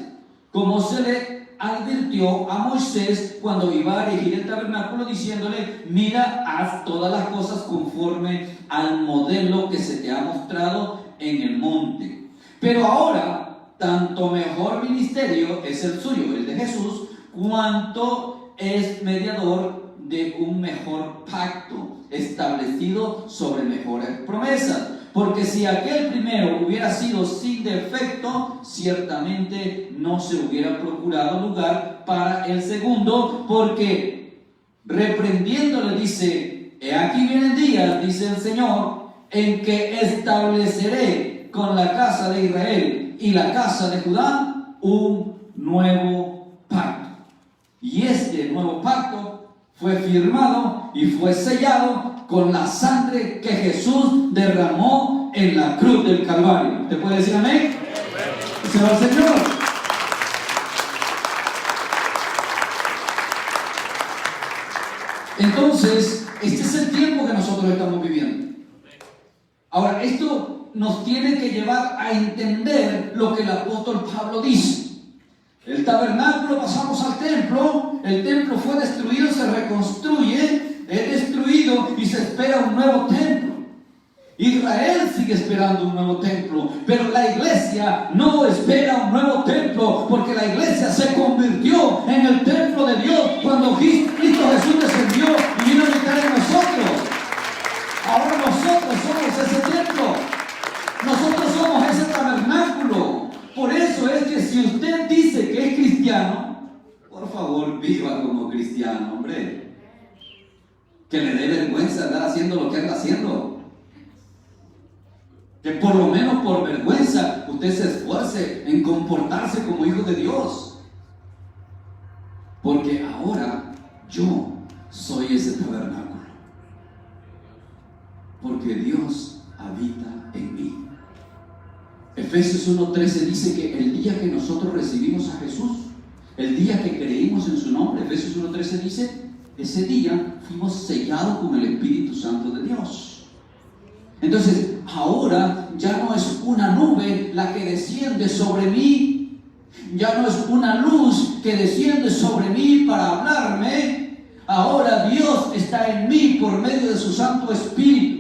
como se le advirtió a Moisés cuando iba a erigir el tabernáculo, diciéndole: mira, haz todas las cosas conforme al modelo que se te ha mostrado en el monte. Pero ahora, tanto mejor ministerio es el suyo, el de Jesús, cuanto es mediador de un mejor pacto, establecido sobre mejores promesas. Porque si aquel primero hubiera sido sin defecto, ciertamente no se hubiera procurado lugar para el segundo, porque reprendiéndole dice: he aquí vienen días, dice el Señor, en que estableceré con la casa de Israel y la casa de Judá un nuevo pacto. Y este nuevo pacto fue firmado y fue sellado con la sangre que Jesús derramó en la cruz del Calvario. ¿Usted puede decir amén? ¡Se va el Señor! Entonces, este es el tiempo que nosotros estamos viviendo. Ahora, esto nos tiene que llevar a entender lo que el apóstol Pablo dice. El tabernáculo, pasamos al templo, el templo fue destruido, se reconstruye, es destruido y se espera un nuevo templo. Israel sigue esperando un nuevo templo, pero la iglesia no espera un nuevo templo, porque la iglesia se convirtió en el templo de Dios cuando Cristo Jesús descendió y vino a habitar en nosotros. Ahora nosotros somos ese templo, nosotros somos ese tabernáculo. Por eso es que si usted dice que es cristiano, por favor viva como cristiano, hombre. Que le dé vergüenza andar haciendo lo que anda haciendo. Que por lo menos por vergüenza usted se esfuerce en comportarse como hijo de Dios. Porque ahora yo soy ese tabernáculo. Porque Dios habita en mí. Efesios 1:13 dice que el día que nosotros recibimos a Jesús, el día que creímos en su nombre, Efesios 1:13 dice, ese día fuimos sellados con el Espíritu Santo de Dios. Entonces, ahora ya no es una nube la que desciende sobre mí, ya no es una luz que desciende sobre mí para hablarme. Ahora Dios está en mí por medio de su Santo Espíritu.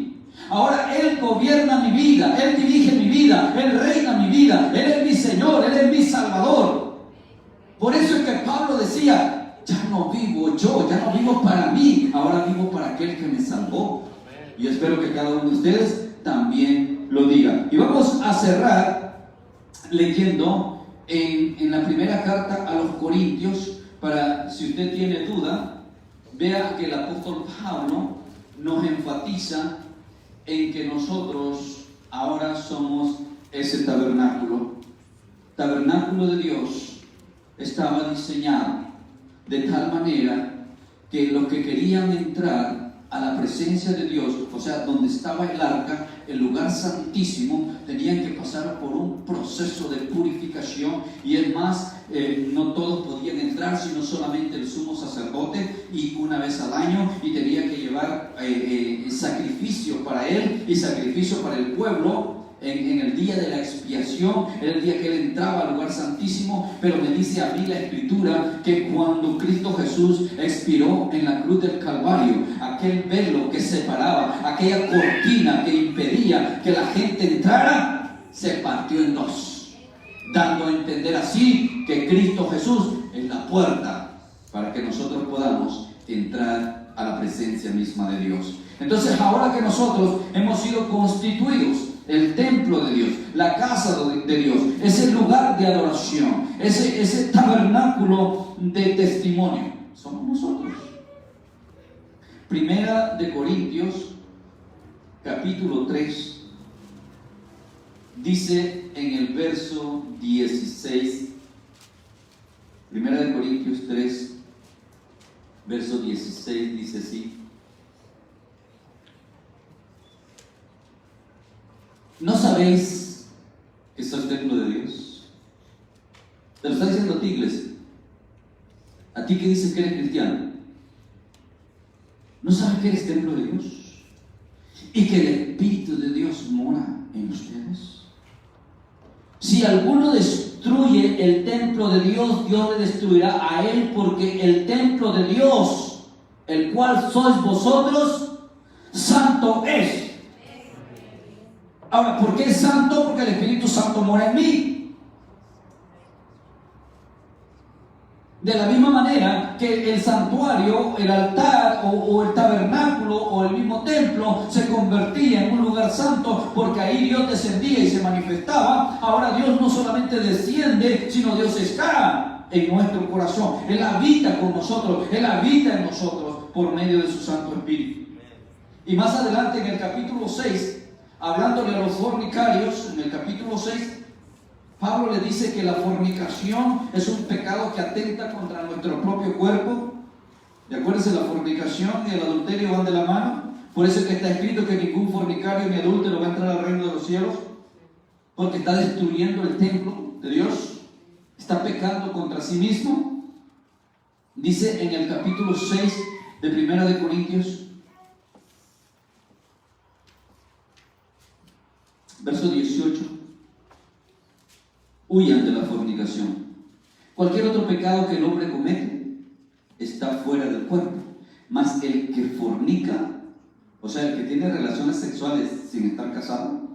Ahora Él gobierna mi vida, Él dirige mi vida, Él reina mi vida, Él es mi Señor, Él es mi Salvador. Por eso es que Pablo decía: ya no vivo yo, ya no vivo para mí, ahora vivo para aquel que me salvó. Y espero que cada uno de ustedes también lo diga. Y vamos a cerrar leyendo en la primera carta a los Corintios, para si usted tiene duda, vea que el apóstol Pablo nos enfatiza en que nosotros ahora somos ese tabernáculo. Tabernáculo de Dios estaba diseñado de tal manera que los que querían entrar a la presencia de Dios, o sea, donde estaba el arca, el lugar santísimo, tenían que pasar por un proceso de purificación. Y es más, no todos podían entrar, sino solamente el sumo sacerdote, y una vez al año, y tenía que llevar sacrificio para él y sacrificio para el pueblo. En el día de la expiación, era el día que él entraba al lugar santísimo. Pero me dice a mí la Escritura que cuando Cristo Jesús expiró en la cruz del Calvario, aquel velo que separaba, aquella cortina que impedía que la gente entrara, se partió en dos, dando a entender así que Cristo Jesús es la puerta para que nosotros podamos entrar a la presencia misma de Dios. Entonces, ahora que nosotros hemos sido constituidos el templo de Dios, la casa de Dios, ese lugar de adoración, ese tabernáculo de testimonio, somos nosotros. Primera de Corintios, capítulo 3, dice en el verso 16, Primera de Corintios 3, verso 16, dice así: ¿no sabéis que sois templo de Dios? Te lo está diciendo a ti, iglesia, a ti que dices que eres cristiano. ¿No sabes que eres templo de Dios? Y que el Espíritu de Dios mora en ustedes. Si alguno destruye el templo de Dios, Dios le destruirá a él, porque el templo de Dios, el cual sois vosotros, santo es. Ahora, ¿por qué es santo? Porque el Espíritu Santo mora en mí. De la misma manera que el santuario, el altar o el tabernáculo o el mismo templo se convertía en un lugar santo porque ahí Dios descendía y se manifestaba, ahora Dios no solamente desciende, sino Dios está en nuestro corazón. Él habita con nosotros, Él habita en nosotros por medio de su Santo Espíritu. Y más adelante en el capítulo 6, hablándole a los fornicarios, en el capítulo 6, Pablo le dice que la fornicación es un pecado que atenta contra nuestro propio cuerpo. ¿De acuerdo? La fornicación y el adulterio van de la mano. Por eso es que está escrito que ningún fornicario ni adúltero va a entrar al reino de los cielos, porque está destruyendo el templo de Dios, está pecando contra sí mismo. Dice en el capítulo 6 de Primera de Corintios, verso 18: huyan de la fornicación. Cualquier otro pecado que el hombre comete está fuera del cuerpo, mas el que fornica, o sea, el que tiene relaciones sexuales sin estar casado,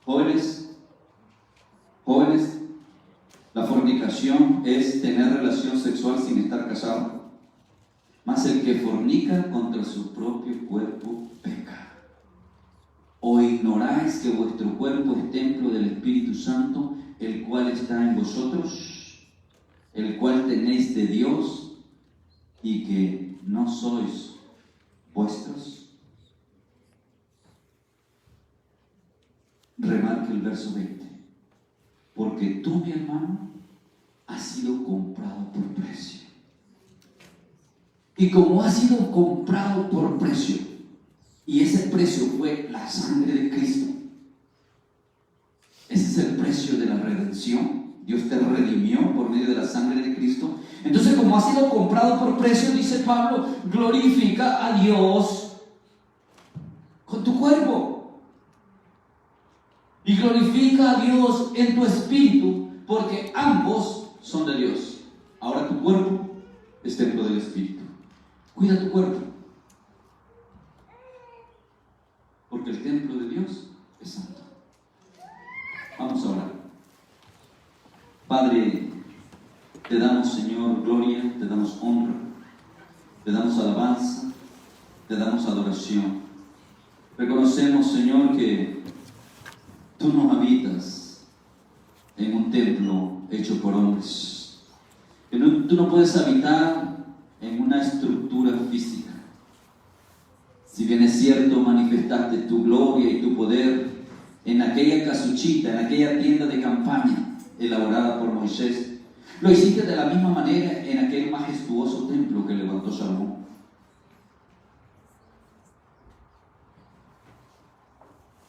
jóvenes, la fornicación es tener relación sexual sin estar casado, mas el que fornica contra su propio cuerpo peca. ¿O ignoráis que vuestro cuerpo es templo del Espíritu Santo, el cual está en vosotros, el cual tenéis de Dios, y que no sois vuestros? Remarque el verso 20: porque tú, mi hermano, has sido comprado por precio. Y como has sido comprado por precio, y ese precio fue la sangre de Cristo, ese es el precio de la redención. Dios te redimió por medio de la sangre de Cristo. Entonces, como has sido comprado por precio, dice Pablo, glorifica a Dios con tu cuerpo. Y glorifica a Dios en tu espíritu, porque ambos son de Dios. Ahora tu cuerpo es templo del Espíritu. Cuida tu cuerpo, porque el templo de Dios es santo. Vamos a orar. Padre, te damos, Señor, gloria, te damos honra, te damos alabanza, te damos adoración. Reconocemos, Señor, que tú no habitas en un templo hecho por hombres, que tú no puedes habitar en una estructura física. Si bien es cierto, manifestaste tu gloria y tu poder en aquella casuchita, en aquella tienda de campaña elaborada por Moisés, lo hiciste de la misma manera en aquel majestuoso templo que levantó Salomón.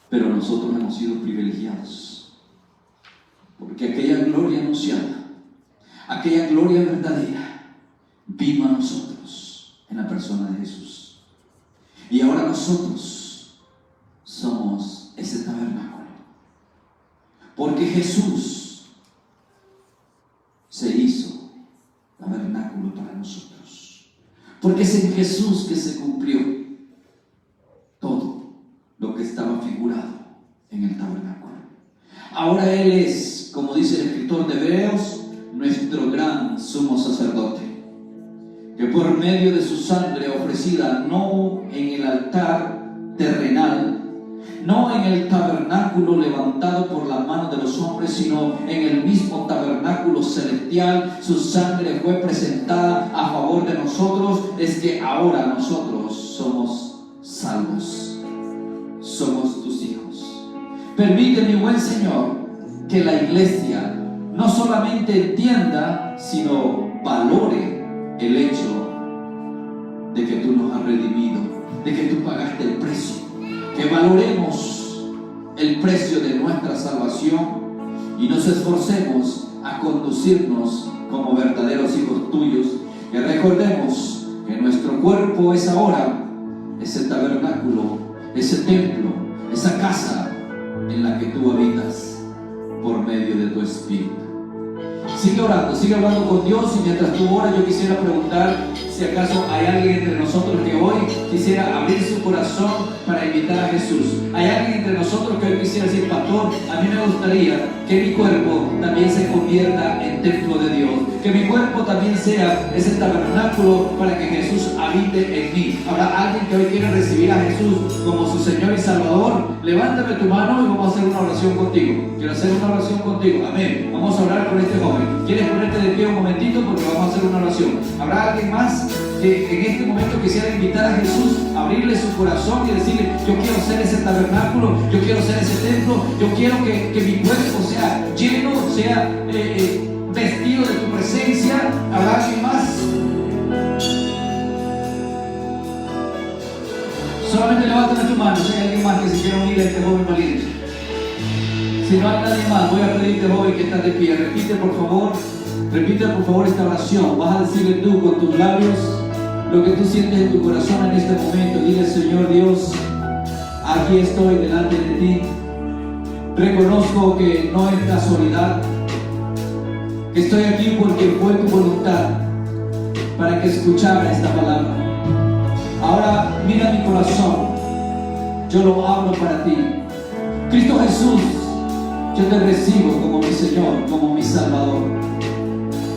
Pero nosotros hemos sido privilegiados, porque aquella gloria anunciada, aquella gloria verdadera, vino a nosotros en la persona de Jesús. Y ahora nosotros somos ese tabernáculo, porque Jesús se hizo tabernáculo para nosotros, porque es en Jesús que se cumplió todo lo que estaba figurado en el tabernáculo. Ahora Él es, como dice el escritor de Hebreos, nuestro gran sumo sacerdote, que por medio de su sangre ofrecida no en el altar terrenal, no en el tabernáculo levantado por la mano de los hombres, sino en el mismo tabernáculo celestial. Su sangre fue presentada a favor de nosotros. Es que ahora nosotros somos salvos, somos tus hijos. Permite, mi buen Señor, que la iglesia no solamente entienda, sino valore el hecho de que tú nos has redimido, de que tú pagaste el precio. Que valoremos el precio de nuestra salvación y nos esforcemos a conducirnos como verdaderos hijos tuyos. Que recordemos que nuestro cuerpo es ahora ese tabernáculo, ese templo, esa casa en la que tú habitas por medio de tu Espíritu. Sigue orando, sigue hablando con Dios, y mientras tú oras yo quisiera preguntar si acaso hay alguien entre nosotros que hoy quisiera abrir su corazón para invitar a Jesús. Hay alguien entre nosotros que hoy quisiera decir: pastor, a mí me gustaría que mi cuerpo también se convierta en templo de Dios, que mi cuerpo también sea ese tabernáculo para que Jesús habite en mí. ¿Habrá alguien que hoy quiera recibir a Jesús como su Señor y Salvador? Levántame tu mano y vamos a hacer una oración contigo. Quiero hacer una oración contigo, amén. Vamos a orar por este joven. ¿Quieres ponerte de pie un momentito? Porque vamos a hacer una oración. ¿Habrá alguien más que en este momento quisiera invitar a Jesús, abrirle su corazón y decirle: yo quiero ser ese tabernáculo, yo quiero ser ese templo, yo quiero que mi cuerpo sea lleno, sea vestido de tu presencia? ¿Habrá alguien más? Solamente levántame tu mano si hay alguien más que se quiera unir a este joven valiente. Si no hay nadie más, voy a pedirte, joven, que estás de pie. Repite por favor esta oración. Vas a decirle tú con tus labios lo que tú sientes en tu corazón en este momento. Dile: Señor Dios, aquí estoy delante de ti. Reconozco que no es casualidad, que estoy aquí porque fue tu voluntad para que escuchara esta palabra. Ahora mira mi corazón, yo lo abro para ti. Cristo Jesús, yo te recibo como mi Señor, como mi Salvador.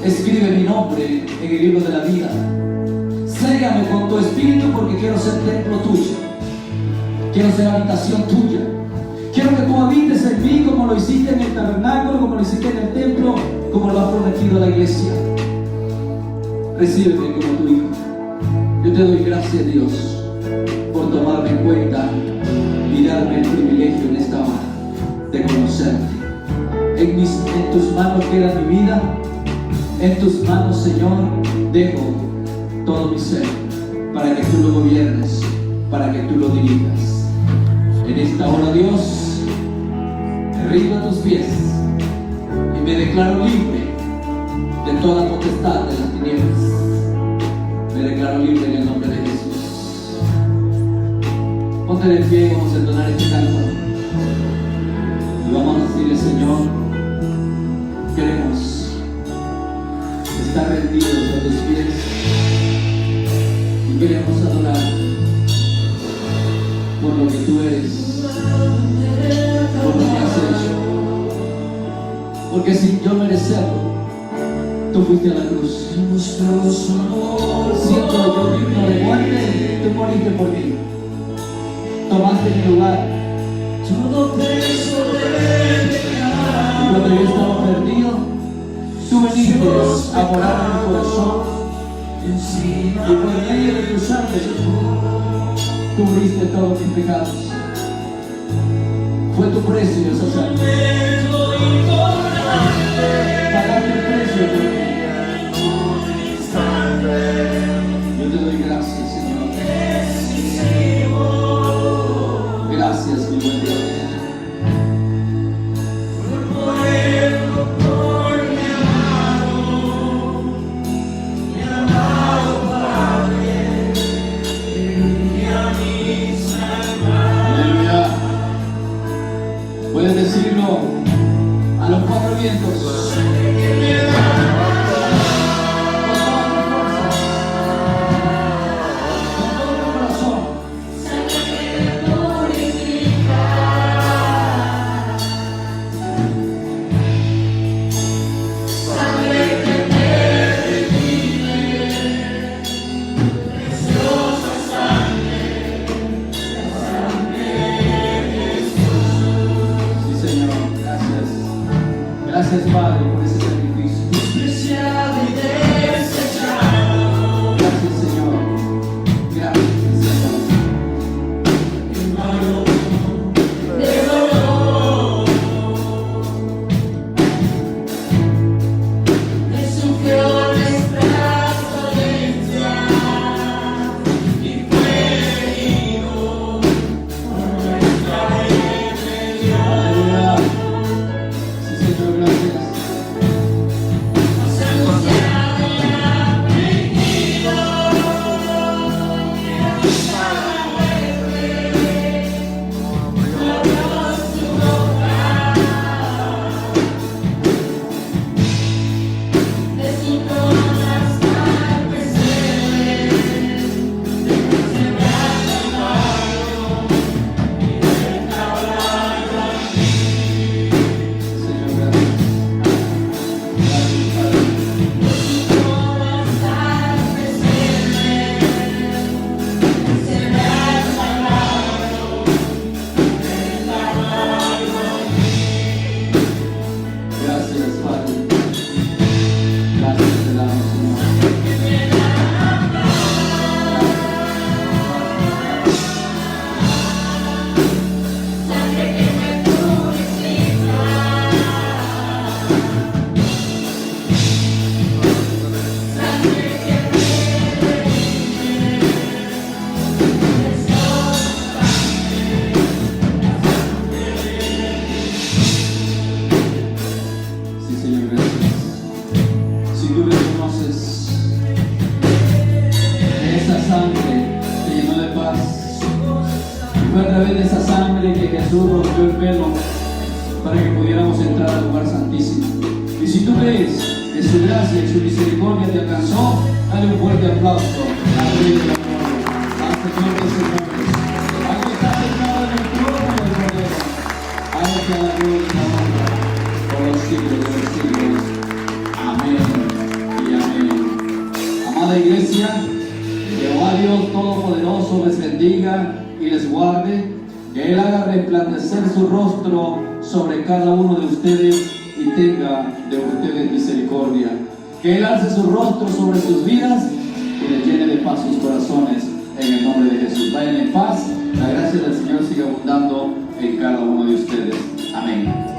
Escribe mi nombre en el libro de la vida. Séllame con tu Espíritu, porque quiero ser templo tuyo. Quiero ser habitación tuya. Quiero que tú habites en mí como lo hiciste en el tabernáculo, como lo hiciste en el templo, como lo has prometido a la iglesia. Recíbeme como tu hijo. Yo te doy gracias, Dios, por tomarme en cuenta y darme el privilegio en esta hora de conocerte. En tus manos queda mi vida. En tus manos, Señor, dejo todo mi ser para que tú lo gobiernes, para que tú lo dirijas. En esta hora, Dios, me rindo a tus pies y me declaro libre de toda potestad de las tinieblas. Me declaro libre en el nombre de Jesús. Ponte de pie y vamos a entonar este canto. Y vamos a decirle: Señor, queremos estar rendidos a tus pies y queremos adorar por lo que tú eres, por lo que has hecho. Porque sin yo merecerlo, tú fuiste a la cruz. Siendo yo digno de muerte, tú moriste por mí. Tomaste mi lugar. Y cuando yo estaba perdido, tú viniste a morar en mi corazón. Y por medio de tu sangre cubriste todos mis pecados. Fue tu precio esa sangre. Pagaste el precio por mí. Yo te doy gracias, Señor. Gracias, mi buen Dios. Aleluya. Puedes decirlo a los cuatro vientos. sangre te llenó de paz. Fue a través de esa sangre que Jesús rompió el velo para que pudiéramos entrar al lugar santísimo. Y si tú crees que su gracia y su misericordia te alcanzó, dale un fuerte aplauso al Rey de la Gloria, al Señor de señores, al que está sentado en el trono del Cordero, a Él sea la gloria y la honra por los siglos de los siglos. Amén y amén. Amada iglesia, Jehová Dios Todopoderoso les bendiga y les guarde, que Él haga resplandecer su rostro sobre cada uno de ustedes y tenga de ustedes misericordia. Que Él alce su rostro sobre sus vidas y les llene de paz sus corazones en el nombre de Jesús. Vayan en paz, la gracia del Señor siga abundando en cada uno de ustedes. Amén.